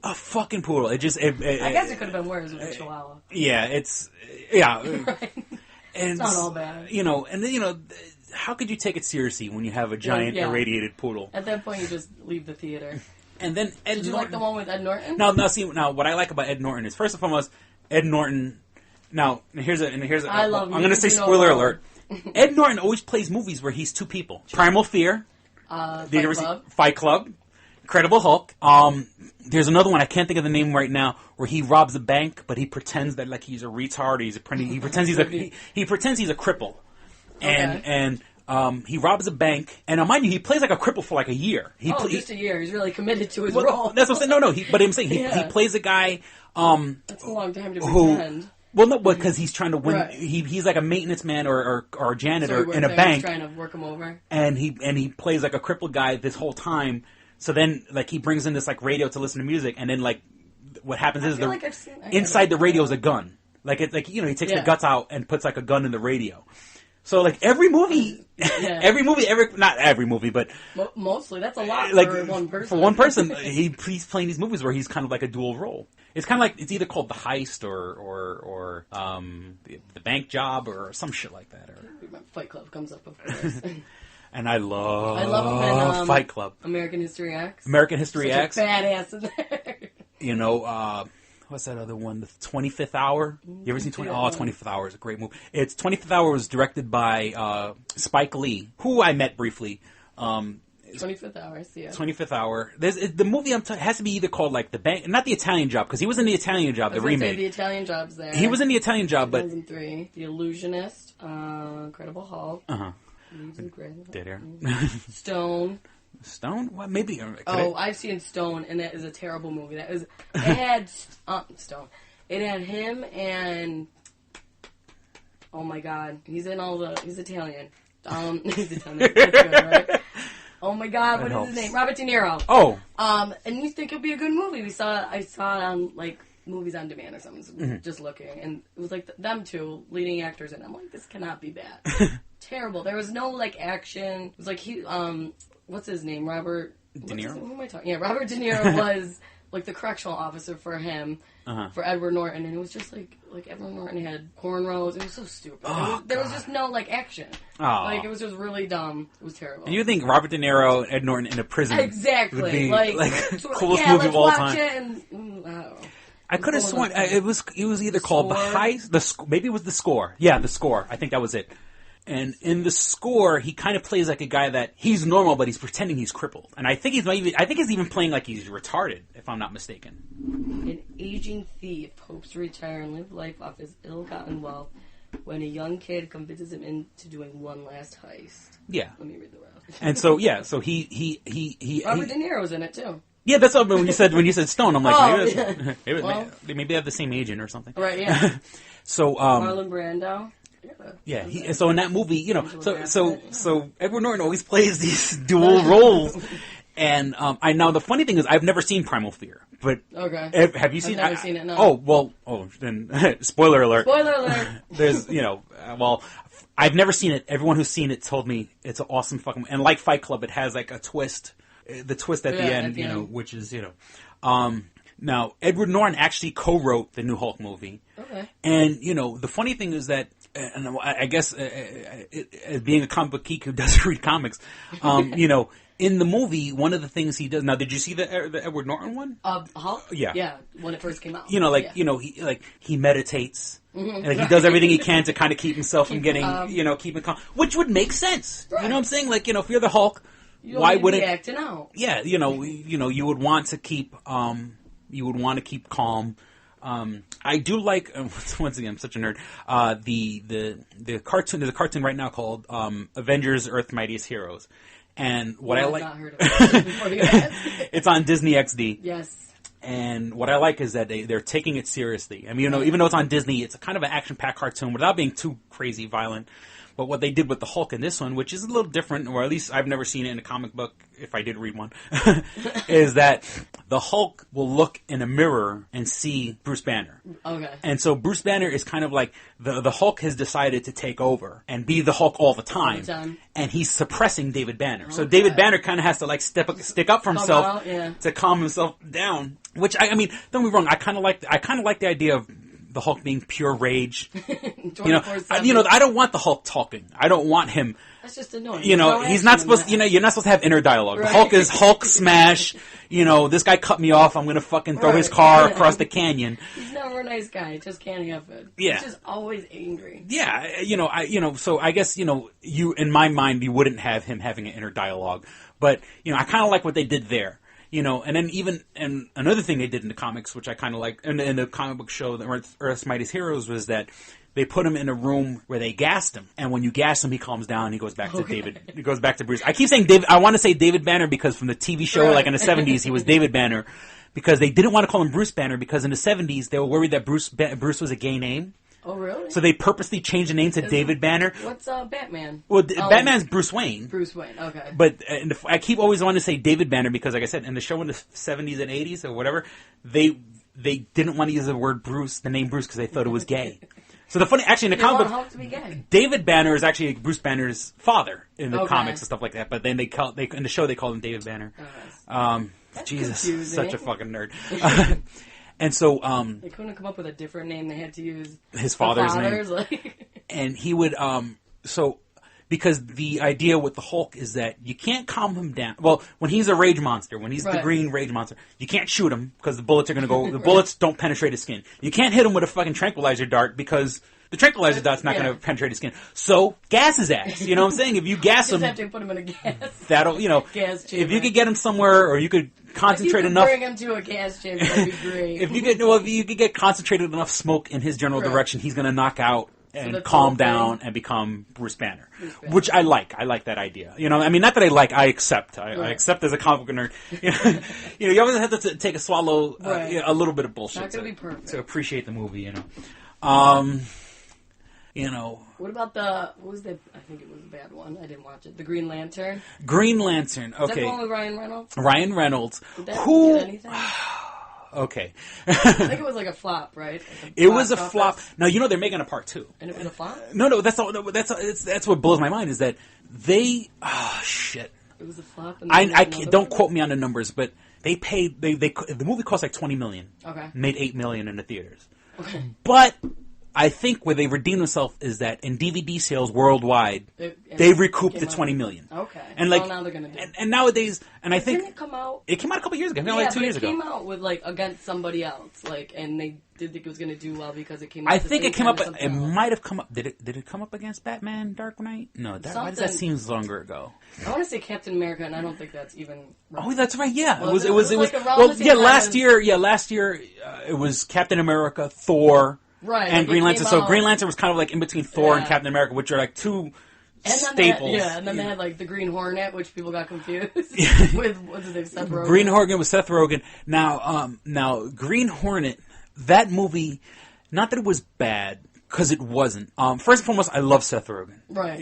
A fucking poodle. I guess it could have been worse with a Chihuahua. Yeah, right. And it's not all bad. And then, how could you take it seriously when you have a giant irradiated poodle? At that point, you just leave the theater. And then Ed Did you Norton, like the one with Ed Norton? Now, what I like about Ed Norton is, first and foremost, Ed Norton. Now, here's a. I love. I'm going to say spoiler alert. Ed Norton always plays movies where he's two people. Primal Fear, Fight Club, Incredible Hulk. There's another one I can't think of the name right now where he robs a bank, but he pretends that like he's a retard. He pretends he's a cripple, and he robs a bank. And now, mind you, he plays like a cripple for like a year. Just a year. He's really committed to his role. That's what I'm saying. But I'm saying he plays a guy. That's a long time to pretend. Well, no, because he's trying to win. Right. He's like a maintenance man or a janitor in a bank. He's trying to work him over. And he plays like a crippled guy this whole time. So then, like, he brings in this like radio to listen to music, and then like what happens is inside the radio is a gun. Like he takes the guts out and puts like a gun in the radio. So like every movie, not every movie, but mostly that's a lot like, for one person. For one person, he's playing these movies where he's kind of like a dual role. It's kind of like it's either called The Heist or the Bank Job or some shit like that. Or Fight Club comes up, of course. And I love him in, Fight Club. American History X. American History X. Badass in there. You know, what's that other one? The 25th Hour. You ever seen 25th Hour is a great movie. 25th Hour was directed by Spike Lee, who I met briefly. 25th Hour, I see it. 25th Hour. The movie has to be either called like The Bank, not The Italian Job, because he was in The Italian Job, the remake. The Italian Job's there. He was in The Italian Job, but 2003, The Illusionist, Incredible Hulk. Dead Air. Stone. What? Maybe. I've seen Stone, and that is a terrible movie. It had Stone. It had him and oh my god, he's Italian. He's Italian. That's good, right? Oh my god, what is his name? Robert De Niro. Oh. And you think it'd be a good movie? I saw it on like Movies on Demand or something. So just looking, and it was like them two leading actors, and I'm like, this cannot be bad. Terrible. There was no like action. It was like what's his name? Robert De Niro. Who am I talking? Yeah, Robert De Niro was like the correctional officer for him, for Edward Norton, and it was just like Edward Norton had cornrows. It was so stupid. There was just no like action. Like it was just really dumb. It was terrible. And you think Robert De Niro and Ed Norton in a prison exactly would be like coolest movie of all time? I could have sworn it was either called The Heist. Maybe it was The Score. Yeah, The Score. I think that was it. And in The Score, he kind of plays like a guy that he's normal, but he's pretending he's crippled. And I think he's even playing like he's retarded, if I'm not mistaken. An aging thief hopes to retire and live life off his ill-gotten wealth when a young kid convinces him into doing one last heist. Yeah. Let me read the rest. And so he Robert De Niro's in it too. Yeah, that's what when you said Stone, I'm like maybe they have the same agent or something. Right. Yeah. So Marlon Brando. Yeah. So in that movie, you know, so Edward Norton always plays these dual roles, and I know the funny thing is I've never seen Primal Fear, but have you seen? I've never seen it. No. Then spoiler alert. Spoiler alert. There's I've never seen it. Everyone who's seen it told me it's an awesome fucking, and like Fight Club, it has like a twist. The twist at the end, which is, now Edward Norton actually co-wrote the new Hulk movie. Okay. And, the funny thing is that, and I guess, as being a comic book geek who doesn't read comics, in the movie, one of the things he does, now did you see the Edward Norton one? Hulk? Yeah. Yeah, when it first came out. He meditates. Mm-hmm. Like he does everything he can to kind of keep himself from getting, keeping calm, which would make sense. Right. You know what I'm saying? Like, if you're the Hulk, why wouldn't acting out? Yeah, you would want to keep calm. I do like once again, I'm such a nerd. The cartoon. There's a cartoon right now called Avengers: Earth's Mightiest Heroes, and what I like. Not heard of it before you asked. It's on Disney XD. Yes. And what I like is that they're taking it seriously. I mean, even though it's on Disney, it's a kind of an action-packed cartoon without being too crazy violent. But what they did with the Hulk in this one, which is a little different, or at least I've never seen it in a comic book, if I did read one, is that the Hulk will look in a mirror and see Bruce Banner. Okay. And so Bruce Banner is kind of like, the Hulk has decided to take over and be the Hulk all the time. And he's suppressing David Banner. Okay. So David Banner kind of has to like stick up for himself to calm himself down. Which, I mean, don't get me wrong, I kind of like the idea of the Hulk being pure rage. 24/7. I don't want the Hulk talking. I don't want him. That's just annoying. He's not supposed. You're not supposed to have inner dialogue. Right. The Hulk is Hulk smash. This guy cut me off. I'm gonna fucking throw his car across the canyon. He's never a nice guy. Just can't help it. Yeah. He's just always angry. Yeah, so I guess, you, in my mind, you wouldn't have him having an inner dialogue. But, I kind of like what they did there. And then and another thing they did in the comics, which I kind of like, in the comic book show, Earth's Mightiest Heroes, was that they put him in a room where they gassed him. And when you gas him, he calms down and he goes back to David. He goes back to Bruce. I keep saying David, I want to say David Banner because from the TV show, like in the 70s, he was David Banner. Because they didn't want to call him Bruce Banner because in the 70s, they were worried that Bruce was a gay name. Oh, really? So they purposely changed the name to David Banner. What's Batman? Well, Batman's Bruce Wayne. Bruce Wayne, okay. But I keep always wanting to say David Banner because, like I said, in the show in the 70s and 80s or whatever, they didn't want to use the name Bruce because they thought it was gay. So actually in the comic book, to be gay. David Banner is actually Bruce Banner's father in the comics and stuff like that. But then in the show they called him David Banner. That's Jesus, confusing. such a fucking nerd. And so they couldn't come up with a different name. They had to use his father's name. And he would because the idea with the Hulk is that you can't calm him down. Well, when he's a rage monster, when he's the green rage monster, you can't shoot him because the bullets are going to go. The bullets don't penetrate his skin. You can't hit him with a fucking tranquilizer dart because the tranquilizer dart's not going to penetrate his skin. So gas his ass. You know what I'm saying? If you gas him, just have to put him in a gas. That'll gas chamber. If you could get him somewhere, or you could concentrate enough. Bring him to a gas chamber. That'd be great. If you could get concentrated enough smoke in his general direction, he's going to knock out and calm down and become Bruce Banner, which I like. I like that idea. Not that I like. I accept. I accept as a comic book nerd. You always have to take a swallow a little bit of bullshit not gonna be perfect. to appreciate the movie. What about what was the? I think it was a bad one. I didn't watch it. The Green Lantern. Green Lantern. Okay. Is that the one with Ryan Reynolds? Ryan Reynolds. Did that get anything? Okay. I think it was like a flop, right? It was a flop. Now they're making a part 2. And it was a flop? No. That's what blows my mind is that they. Oh shit. It was a flop. I don't quote me on the numbers, but they paid. The movie cost like $20 million. Okay. Made $8 million in the theaters. Okay. But I think where they redeemed themselves is that in DVD sales worldwide, they recouped the $20 million. Okay. And now they're gonna do it. And nowadays, and I think didn't it come out? It came out a couple years ago. It came out like 2 years ago. It came out with against somebody else, and they did think it was gonna do well because it came. I think it came up. It might have come up. Did it come up against Batman: Dark Knight? No. Why does that seem longer ago? I want to say Captain America, and I don't think that's even. Right. Oh, that's right. Yeah, Well, it was. Last year. Yeah, last year it was Captain America, Thor. Right, and Green Lantern. So Green Lantern was kind of like in between Thor and Captain America, which are like two staples. And then they had the Green Hornet, which people got confused with. What's his name? Seth Rogen. Green Hornet was Seth Rogen. Now Green Hornet. That movie, not that it was bad, because it wasn't. First and foremost, I love Seth Rogen. Right.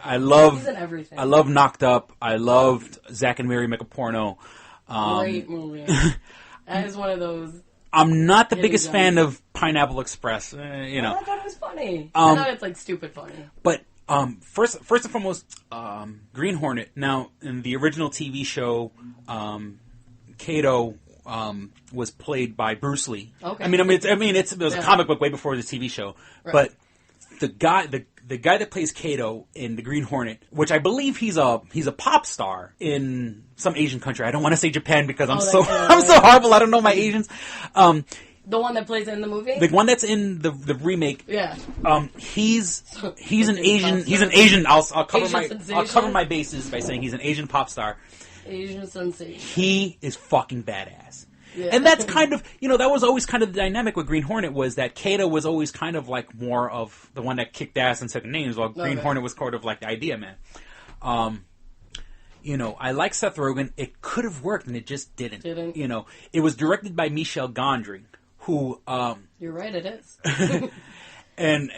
I love. He's in everything. I love Knocked Up. I loved Zack and Mary Make a Porno. Great movie. That is one of those. I'm not the biggest fan of Pineapple Express. I thought it was funny. I thought it's stupid funny. But first and foremost, Green Hornet. Now, in the original TV show, Kato was played by Bruce Lee. Okay. It was a comic book way before the TV show. Right. But the guy that plays Kato in the Green Hornet, which I believe he's a pop star in some Asian country. I don't want to say Japan because I'm so horrible. I don't know my Asians. The one that plays in the movie? The one that's in the remake. Yeah. He's an Asian. He's an Asian. I'll cover my bases by saying he's an Asian pop star. Asian sensation. He is fucking badass. Yeah. And that's kind of, that was always kind of the dynamic with Green Hornet was that Kato was always kind of like more of the one that kicked ass and took names, while Green Hornet was kind of like the idea man. I like Seth Rogen. It could have worked, and it just didn't. It was directed by Michel Gondry, who... You're right, it is. and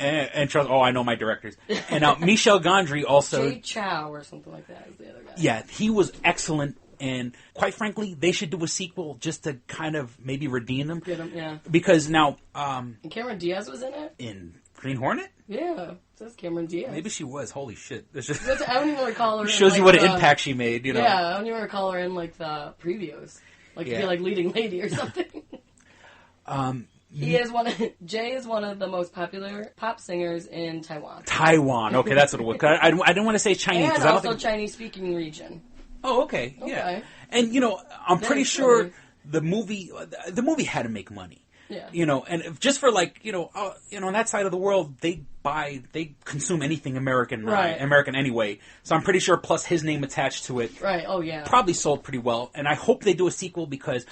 Charles... Oh, I know my directors. And Michel Gondry also... Jay Chow or something like that is the other guy. Yeah, he was excellent. And quite frankly, they should do a sequel just to kind of maybe redeem them. Get them, yeah. Because now... and Cameron Diaz was in it? In Green Hornet? Yeah, it says Cameron Diaz. Maybe she was. Holy shit. I don't even recall her. Shows you what an impact she made, Yeah, I don't even recall her in the previews. To be leading lady or something. Jay is one of the most popular pop singers in Taiwan. Taiwan. Okay, that's what it was. I didn't want to say Chinese. And I don't also think... Chinese-speaking region. Oh, okay. Yeah. And, I'm pretty sure the movie had to make money. Yeah. And just for on that side of the world, they consume anything American, right. American anyway. So I'm pretty sure, plus his name attached to it. Right. Oh, yeah. Probably sold pretty well. And I hope they do a sequel because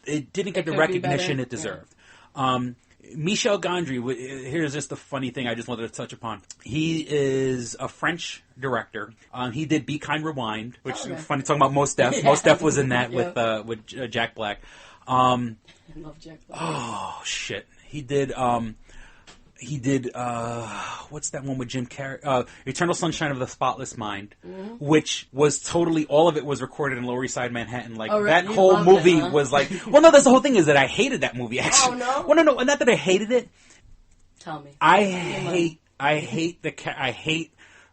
it didn't get the recognition it deserved. Yeah. Michel Gondry, here's just the funny thing I just wanted to touch upon. He is a French director. He did Be Kind, Rewind, which is funny talking about Mos Def. Mos Def was in that with Jack Black. I love Jack Black. Oh shit! He did. What's that one with Jim Carrey? Eternal Sunshine of the Spotless Mind, which was totally all of it was recorded in Lower East Side, Manhattan. Like that whole movie was like. Well, no, that's the whole thing is that I hated that movie. Actually, oh no. Well, no, not that I hated it. Tell me. I hate.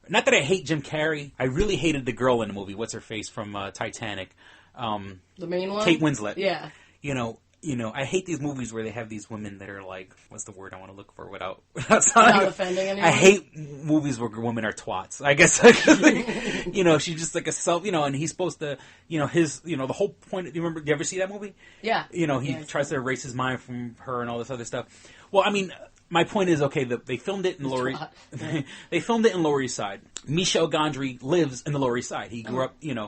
Not that I hate Jim Carrey. I really hated the girl in the movie. What's her face from Titanic? The main one. Kate Winslet. Yeah. I hate these movies where they have these women that are like, what's the word I want to look for without offending anyone? I hate movies where women are twats. I guess, she's just like a self, and he's supposed to, the whole point, do you ever see that movie? Yeah. He tries to erase his mind from her and all this other stuff. Well, I mean, my point is, okay, they filmed it in they filmed it in Lower East Side. Michel Gondry lives in the Lower East Side. He grew up, he grew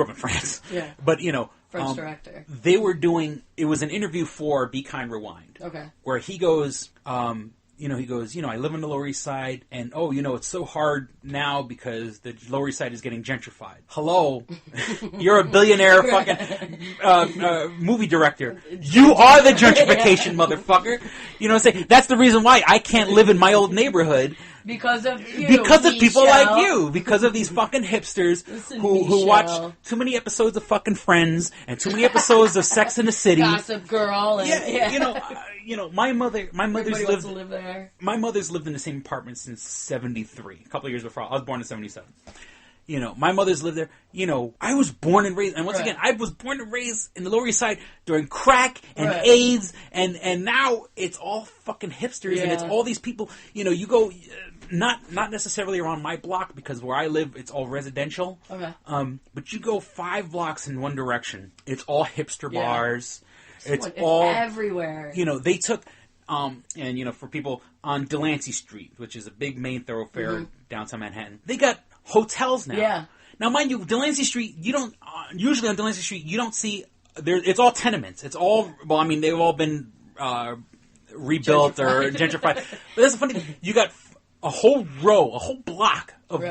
up in France. Yeah. But, French director. They were doing, it was an interview for Be Kind, Rewind. Okay. Where he goes, I live on the Lower East Side, and it's so hard now because the Lower East Side is getting gentrified. Hello, you're a billionaire fucking movie director. You are the gentrification, motherfucker. That's the reason why I can't live in my old neighborhood. Because of you. Because of people like you. Because of these fucking hipsters who watch too many episodes of fucking Friends and too many episodes of Sex and the City. Gossip Girl. And, my mother's live there. My mother's lived in the same apartment since 1973, a couple of years before. I was born in 1977. My mother's lived there. I was born and raised, and once again, I was born and raised in the Lower East Side during crack and AIDS, and now it's all fucking hipsters, and it's all these people. You go, not necessarily around my block because where I live, it's all residential. Okay. But you go 5 blocks in one direction, it's all hipster bars. It's all everywhere. They took. And for people on Delancey Street, which is a big main thoroughfare downtown Manhattan, they got hotels now. Yeah. Now, mind you, Delancey Street, you don't usually on Delancey Street you don't see there. It's all tenements. It's all they've all been rebuilt or gentrified. But that's the funny thing. You got a whole block of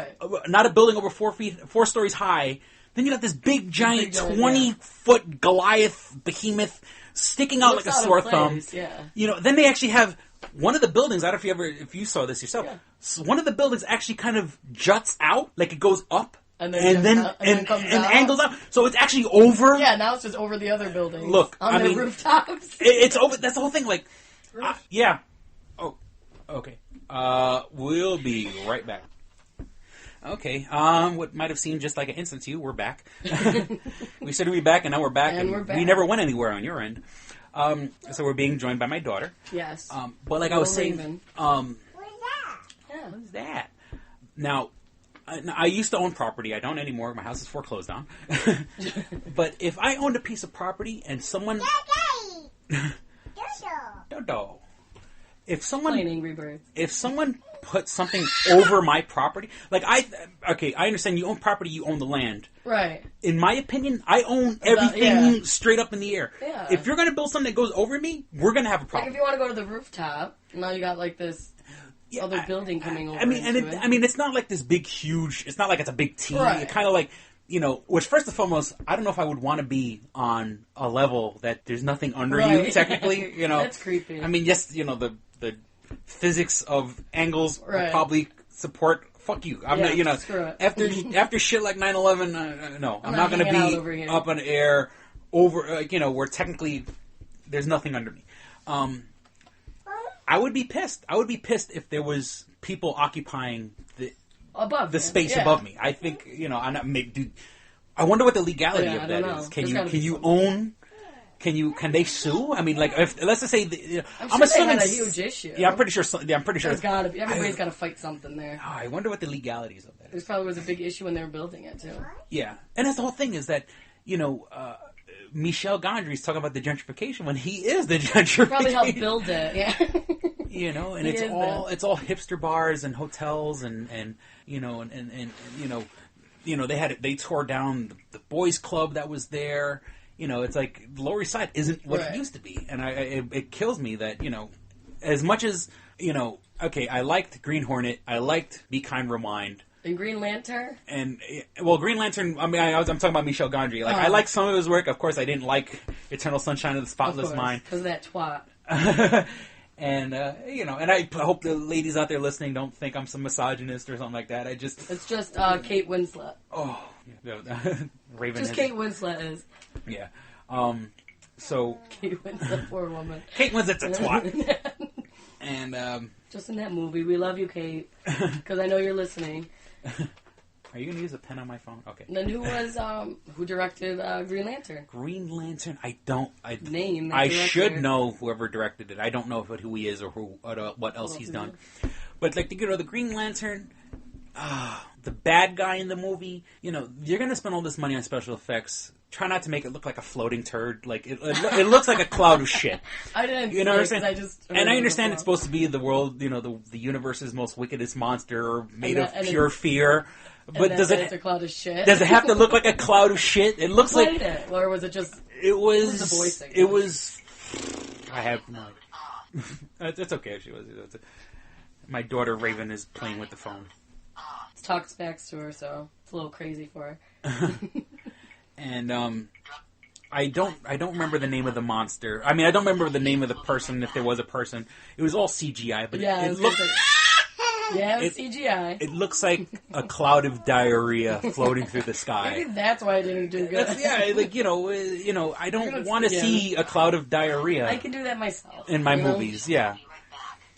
not a building over 4 stories high. Then you got this big giant 20-foot Goliath behemoth sticking out like a sore thumb. Yeah. Then they actually have one of the buildings. I don't know if you saw this yourself. Yeah. So one of the buildings actually kind of juts out, like it goes up and then angles out. So it's actually over. Yeah, now it's just over the other buildings. Look, on the rooftops. It's over. That's the whole thing. Like, yeah. Oh, okay. We'll be right back. Okay, what might have seemed just like an instant to you, we're back. We said we'd be back, and now we're back, and we're back. We never went anywhere on your end. So we're being joined by my daughter. Yes. But like I was saying, What's that? Yeah, what's that? Now, I used to own property. I don't anymore. My house is foreclosed on. But if I owned a piece of property and someone... Dodo. If someone... Plain Angry Birds. If someone put something over my property... Like, I understand you own property, you own the land. Right. In my opinion, I own everything straight up in the air. Yeah. If you're going to build something that goes over me, we're going to have a problem. Like, if you want to go to the rooftop, now you got, like, this... other building coming over. It's not like this big, huge. It's not like it's a big T. Right. It's kind of like, which first and foremost, I don't know if I would want to be on a level that there's nothing under you. Technically, that's creepy. I mean, yes, the physics of angles will probably support. Fuck you. I'm not. Screw it. After shit like 9/11, no, I'm not going to be up in the air over. Where technically there's nothing under me. I would be pissed. I would be pissed if there was people occupying the space above me. I think I'm not. Dude, I wonder what the legality of that is. Can you own Can they sue? I mean, like, if let's just say, I'm sure assuming they had a huge issue. Yeah, I'm pretty sure. There's gotta be. Everybody's got to fight something there. Oh, I wonder what the legalities of that. There probably was a big issue when they were building it too. Yeah, and that's the whole thing is that Michel Gondry's talking about the gentrification when he is the gentrification. He probably helped build it. Yeah. And it's all hipster bars and hotels and they tore down the boys club that was there. It's like the Lower East Side isn't what it used to be, and it kills me that as much as okay, I liked Green Hornet, I liked Be Kind Rewind. And Green Lantern? And, Green Lantern, I mean, I'm talking about Michel Gondry. Like, I like some of his work. Of course, I didn't like Eternal Sunshine of the Spotless Mind. Because of that twat. And, and I hope the ladies out there listening don't think I'm some misogynist or something like that. It's just Kate Winslet. Oh. Raven just Kate Winslet is. Yeah. So. Kate Winslet, poor woman. Kate Winslet's a twat. And, just in that movie. We love you, Kate. Because I know you're listening. Are you going to use a pen on my phone? Okay. And then who directed Green Lantern? Green Lantern? I should know whoever directed it. I don't know who he is or what else he's done. But, like, the Green Lantern, the bad guy in the movie, you're going to spend all this money on special effects. Try not to make it look like a floating turd. Like, it looks like a cloud of shit. I didn't what I'm saying? I understand it's supposed to be the world, the universe's most wickedest monster made of pure fear. But does it? It's a cloud of shit. Does it have to look like a cloud of shit? It looks like it, or was it just? It was. The voicing? It was. I have no idea. It's okay if she was. My daughter Raven is playing with the phone. Talks back to her, so it's a little crazy for her. And I don't remember the name of the monster. I mean, I don't remember the name of the person if there was a person. It was all CGI, but it looked. Yeah, it was CGI. It looks like a cloud of diarrhea floating through the sky. Maybe that's why it didn't do good. I don't want to see a cloud of diarrhea. I can do that myself in my movies. Yeah,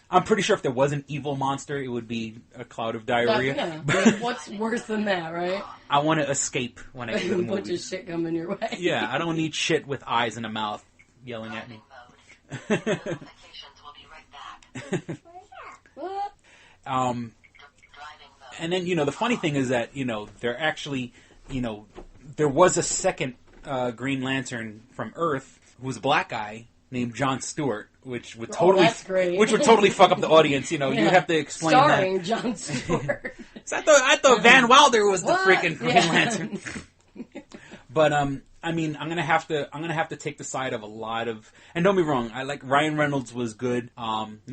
I'm pretty sure if there was an evil monster, it would be a cloud of diarrhea. What's worse than that, right? I want to escape when I get to the movies. A bunch of shit coming your way. Yeah, I don't need shit with eyes and a mouth yelling at me. What? And then, the funny thing is that, they're actually, there was a second Green Lantern from Earth who was a black guy named Jon Stewart, which would totally fuck up the audience. You have to explain Starring that. Jon Stewart. So I thought Van Wilder was the freaking Green Lantern. But I mean, I'm gonna have to take the side of a lot of, and don't be wrong, I like Ryan Reynolds was good.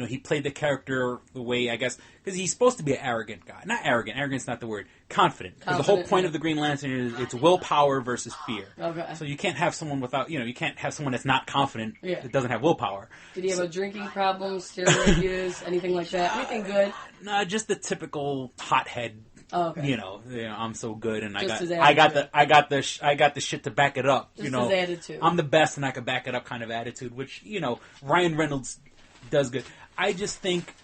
He played the character the way, I guess, because he's supposed to be an arrogant guy. Not arrogant. Arrogant's not the word. Confident. Because the whole point of the Green Lantern is it's willpower versus fear. Okay. So you can't have someone without, you can't have someone that's not confident that doesn't have willpower. Did he have a drinking problem, steroid use, anything like that? Anything good? No, just the typical hothead. Oh, okay. I'm so good, and I got the shit to back it up. Just his attitude. I'm the best, and I can back it up kind of attitude, which Ryan Reynolds does good. I just think,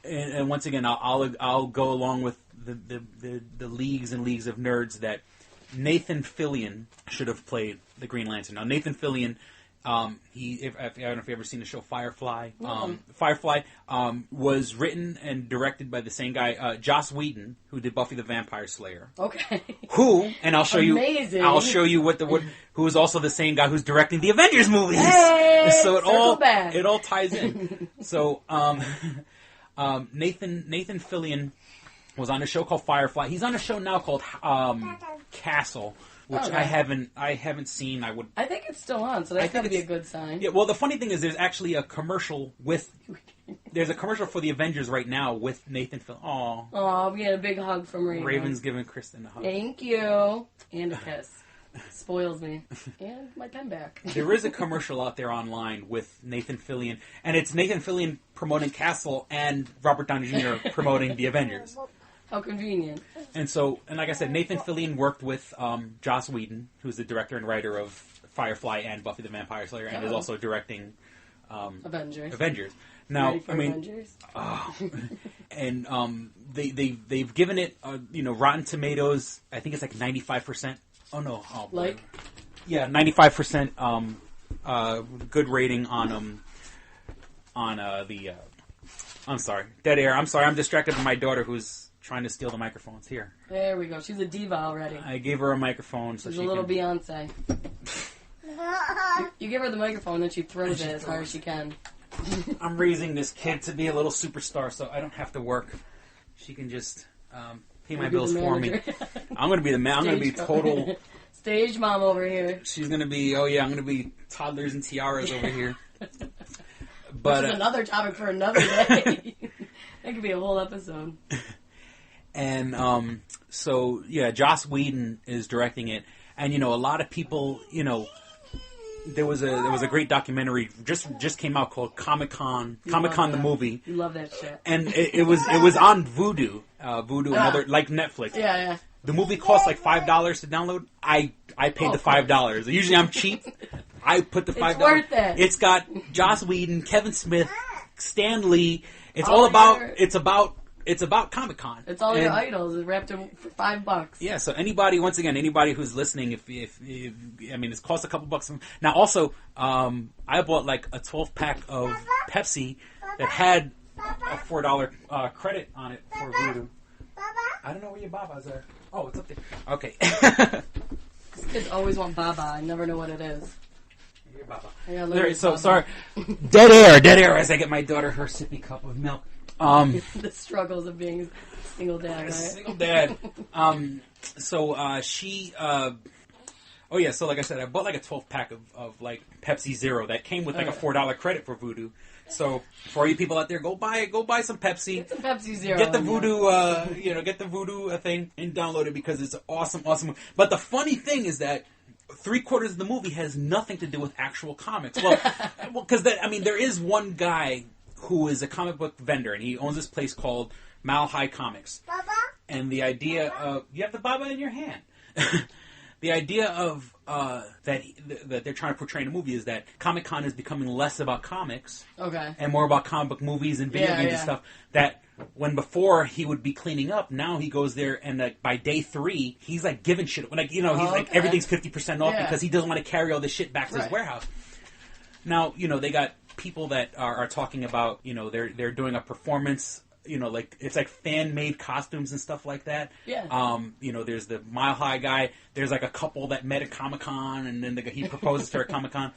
and once again, I'll go along with the leagues and leagues of nerds that Nathan Fillion should have played the Green Lantern. Now Nathan Fillion. I don't know if you've ever seen the show Firefly. Firefly was written and directed by the same guy, Joss Whedon, who did Buffy the Vampire Slayer. Okay. And I'll show Amazing. you. I'll show you who is also the same guy who's directing the Avengers movies. Hey, so back. it all ties in. So Nathan Fillion was on a show called Firefly. He's on a show now called Castle. Which I haven't seen. I think it's still on, so that's got to be a good sign. Yeah. Well, the funny thing is, there's actually a commercial there's a commercial for the Avengers right now with Nathan Fillion. Oh, we had a big hug from Raven. Raven's giving Kristyn a hug. Thank you, and a kiss. Spoils me, and my pen back. There is a commercial out there online with Nathan Fillion, and it's Nathan Fillion promoting Castle and Robert Downey Jr. promoting the Avengers. How convenient. And like I said, Nathan Fillion worked with Joss Whedon, who's the director and writer of Firefly and Buffy the Vampire Slayer, and is also directing Avengers. Now, Avengers? And they've given it, Rotten Tomatoes. I think it's like 95%. Oh no, like? Yeah, 95% good rating on the. I'm sorry, dead air. I'm sorry, I'm distracted by my daughter who's trying to steal the microphones. Here. There we go. She's a diva already. I gave her a microphone so She's she a little can... Beyonce. You give her the microphone and she throws it as hard as she can. I'm raising this kid to be a little superstar, so I don't have to work. She can just pay my bills for me. I'm going to be the man. I'm going to be total... Stage mom over here. She's going to be... Oh, yeah, I'm going to be toddlers and tiaras over here. But which is another topic for another day. That could be a whole episode. And so, yeah, Joss Whedon is directing it. And, you know, a lot of people, you know... There was a great documentary just came out called Comic-Con the movie. You love that shit. And it was on Vudu, another like Netflix. Yeah. The movie cost like $5 to download. I paid the $5. Usually I'm cheap. I put the $5. It's worth it. It's got Joss Whedon, Kevin Smith, Stan Lee. It's about Comic-Con. It's all your idols wrapped in for $5. Yeah, so anybody who's listening, if I mean, it costs a couple bucks. Now, also, I bought like a 12-pack of Pepsi that had a $4 credit on it for Voodoo. I don't know where your Babas are. Oh, it's up there. Okay. These kids always want Baba. I never know what it is. Your Baba. Baba. Sorry. Dead air as I get my daughter her sippy cup of milk. The struggles of being a single dad, right? Single dad. She. Oh yeah. So like I said, I bought like a 12-pack of like Pepsi Zero that came with like a $4 credit for Voodoo. So for all you people out there, go buy some Pepsi. Get some Pepsi Zero. Get the Voodoo. Get the Voodoo thing and download it because it's awesome. But the funny thing is that 3/4 of the movie has nothing to do with actual comics. Well, because there is one guy who is a comic book vendor, and he owns this place called Mile High Comics. Baba? And the idea of... You have the Baba in your hand. The idea of that they're trying to portray in a movie is that Comic-Con is becoming less about comics and more about comic book movies and video games and stuff. That when before he would be cleaning up, now he goes there and by day 3, he's like giving shit. Like everything's 50% off because he doesn't want to carry all this shit back to his warehouse. Now, they got people that are talking about, they're doing a performance, like it's like fan-made costumes and stuff like that. Yeah. There's the Mile High guy. There's like a couple that met at Comic-Con, and then he proposes to her at Comic-Con.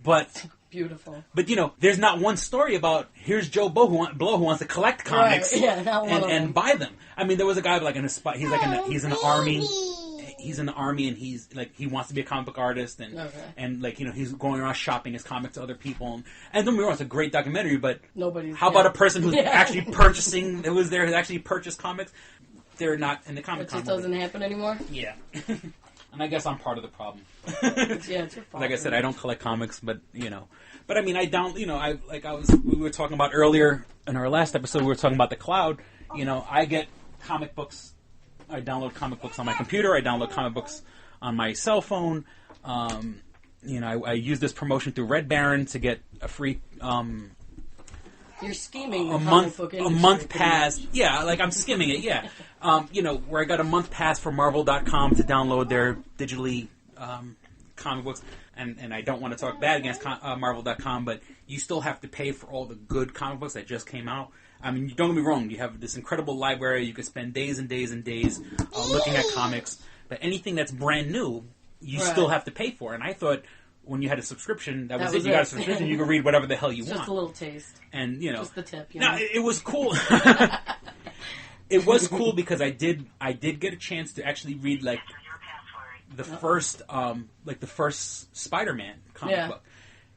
But beautiful. But there's not one story about here's Joe Blow who wants to collect comics and buy them. I mean, there was a guy like in a spot. He's in the army. He's in the army and he's like he wants to be a comic book artist and like he's going around shopping his comics to other people and don't be wrong, it's a great documentary, but how about a person who's actually purchasing who's actually purchased comics? They're not in the comic. It just doesn't happen anymore. Yeah, and I guess I'm part of the problem. It's your fault. Like I said, I don't collect comics, but but I mean I don't we were talking about earlier in our last episode we were talking about the cloud. I get comic books. I download comic books on my computer. I download comic books on my cell phone. I use this promotion through Red Baron to get a free You're scheming a month pass. Yeah, like I'm skimming it. Yeah, where I got a month pass for Marvel.com to download their digitally comic books. And I don't want to talk bad against Marvel.com, but you still have to pay for all the good comic books that just came out. I mean, don't get me wrong. You have this incredible library. You can spend days and days and days looking at comics. But anything that's brand new, you still have to pay for. And I thought when you had a subscription, that was it. You got a subscription, you could read whatever the hell you want. Just a little taste. And, just the tip. No, it was cool. It was cool because I did get a chance to actually read like the first Spider-Man comic book.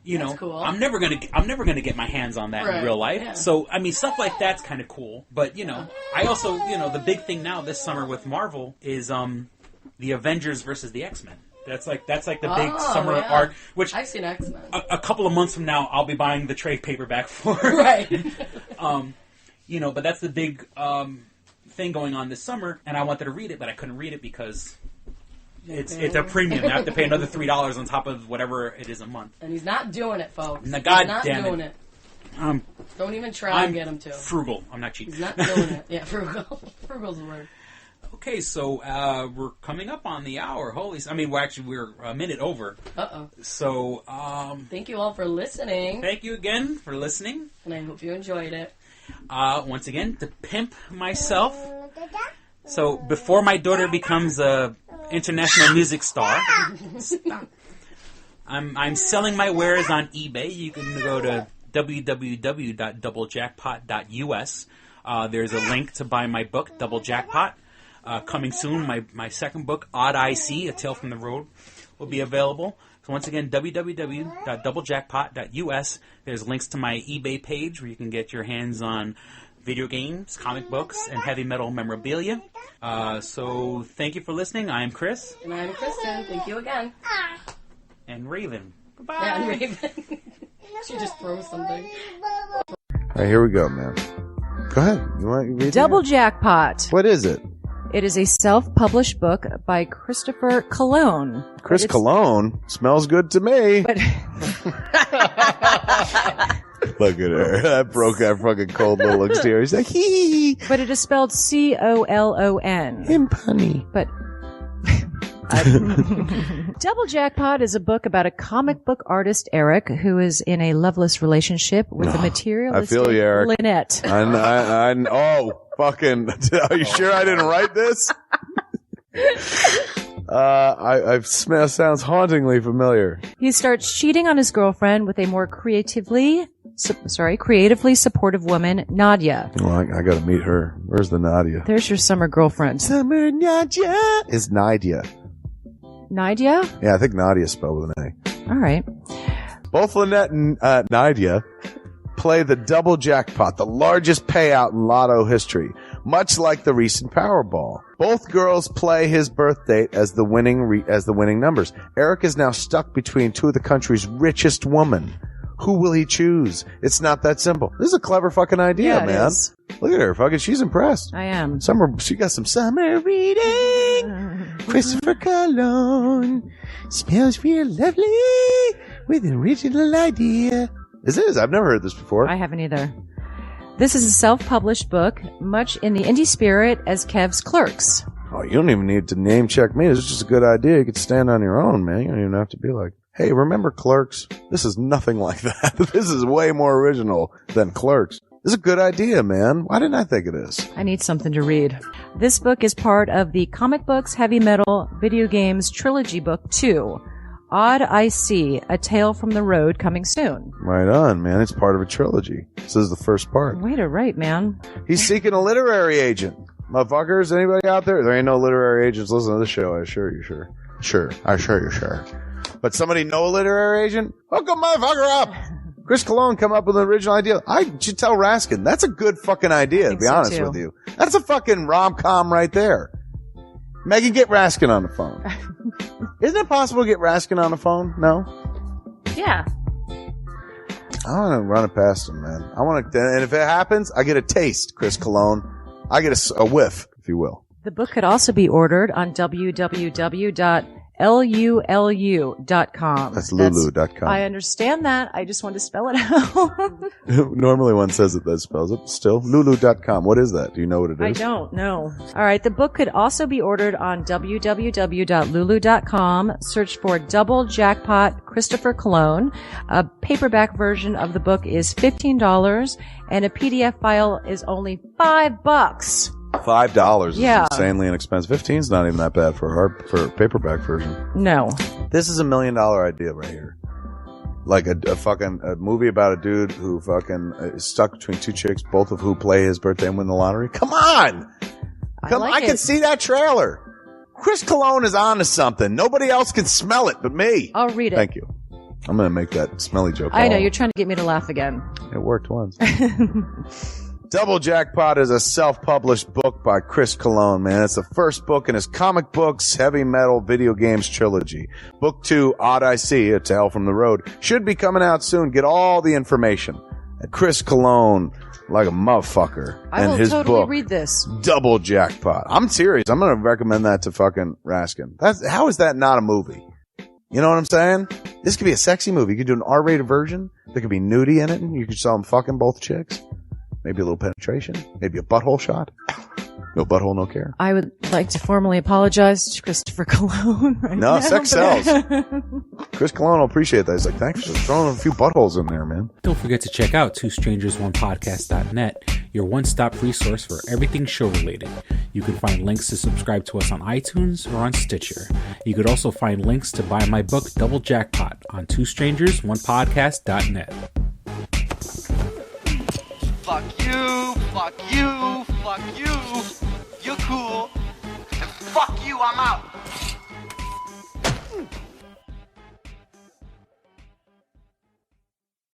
That's cool. I'm never gonna get my hands on that in real life. Yeah. So I mean, stuff like that's kind of cool. But I also the big thing now this summer with Marvel is the Avengers versus the X-Men. That's like the big summer arc. Which I've seen X-Men. A couple of months from now, I'll be buying the trade paperback for. Right. But that's the big thing going on this summer, and I wanted to read it, but I couldn't read it because. It's a premium. I have to pay another $3 on top of whatever it is a month. And he's not doing it, folks. God damn it. He's not doing it. Don't even try and get him to. Frugal. I'm not cheap. He's not doing it. Yeah, frugal. Frugal's the word. Okay, so we're coming up on the hour. We're a minute over. Uh-oh. So, thank you all for listening. Thank you again for listening. And I hope you enjoyed it. Once again, to pimp myself. So, before my daughter becomes a international music star, I'm selling my wares on eBay. You can go to www.doublejackpot.us. There's a link to buy my book, Double Jackpot. Coming soon, my second book, Odd IC, A Tale from the Road, will be available. So once again, www.doublejackpot.us. There's links to my eBay page where you can get your hands on video games, comic books, and heavy metal memorabilia. So thank you for listening. I'm Chris. And I'm Kristyn. Thank you again. And Raven. Bye-bye. Yeah, and Raven. She just throws something. All right, here we go, man. Go ahead. You want to read Double it? Jackpot. What is it? It is a self-published book by Christopher Cologne. Chris Cologne smells good to me. But Look at her. That broke that fucking cold little exterior. He's like, hee. but it is spelled Colon. Him punny. But Double Jackpot is a book about a comic book artist, Eric, who is in a loveless relationship with a materialistic I feel you, Eric. Lynette. Oh, fucking. Are you sure I didn't write this? Sounds hauntingly familiar. He starts cheating on his girlfriend with a more creatively supportive woman, Nadia. Well, I gotta meet her. Where's the Nadia? There's your summer girlfriend. Summer Nadia. It's Nadia. Nadia? Yeah, I think Nadia's spelled with an A. All right. Both Lynette and Nadia play the double jackpot, the largest payout in lotto history, much like the recent Powerball. Both girls play his birth date as the winning numbers. Eric is now stuck between two of the country's richest women. Who will he choose? It's not that simple. This is a clever fucking idea, Yeah, it man. is. Look at her, fucking. She's impressed. I am. She got some summer reading. Christopher Cologne smells real lovely with an original idea. This is. I've never heard this before. I haven't either. This is a self-published book, much in the indie spirit as Kev's Clerks. Oh, you don't even need to name check me. This is just a good idea. You could stand on your own, man. You don't even have to be like, hey, remember Clerks? This is nothing like that. This is way more original than Clerks. This is a good idea, man. Why didn't I think of this? I need something to read. This book is part of the Comic Books, Heavy Metal, Video Games Trilogy Book 2. Odd IC, A Tale from the Road, coming soon. Right on, man. It's part of a trilogy. This is the first part. Way to write, man. He's seeking a literary agent. Motherfuckers, anybody out there? There ain't no literary agents listening to this show. I assure you, sure. Sure. I assure you, sure. But somebody know a literary agent? Hook a motherfucker up! Chris Cologne come up with an original idea. I should tell Raskin. That's a good fucking idea, to be honest with you. That's a fucking rom-com right there. Megan, get Raskin on the phone. Isn't it possible to get Raskin on the phone? No? Yeah. I want to run it past him, man. I want to, and if it happens, I get a taste, Chris Cologne. I get a whiff, if you will. The book could also be ordered on www.lulu.com. That's lulu.com. I understand that. I just want to spell it out. Normally one says it that spells it. Still, lulu.com. What is that? Do you know what it is? I don't know. All right. The book could also be ordered on www.lulu.com. Search for Double Jackpot Christopher Cologne. A paperback version of the book is $15 and a PDF file is only $5. $5 is Yeah. insanely inexpensive. 15's not even that bad for a paperback version. No. This is $1 million idea right here. Like a movie about a dude who fucking is stuck between two chicks, both of who play his birthday and win the lottery. Come on! I can see that trailer. Chris Cologne is on to something. Nobody else can smell it but me. I'll read it. Thank you. I'm going to make that smelly joke. I know. You're trying to get me to laugh again. It worked once. Double Jackpot is a self-published book by Chris Cologne, man. It's the first book in his comic books, heavy metal, video games trilogy. Book 2, Odd IC, A Tale from the Road, should be coming out soon. Get all the information at Chris Cologne, like a motherfucker. I and will his totally book, read this. Double Jackpot. I'm serious. I'm going to recommend that to fucking Raskin. How is that not a movie? You know what I'm saying? This could be a sexy movie. You could do an R-rated version. There could be nudie in it, and you could show them fucking both chicks. Maybe a little penetration. Maybe a butthole shot. No butthole, no care. I would like to formally apologize to Christopher Cologne. Right No, now, sex but- sells. Chris Cologne will appreciate that. He's like, thanks for throwing a few buttholes in there, man. Don't forget to check out twostrangersonepodcast.net, your one-stop resource for everything show-related. You can find links to subscribe to us on iTunes or on Stitcher. You could also find links to buy my book, Double Jackpot, on twostrangersonepodcast.net. Fuck you, fuck you, fuck you. You're cool. And fuck you, I'm out.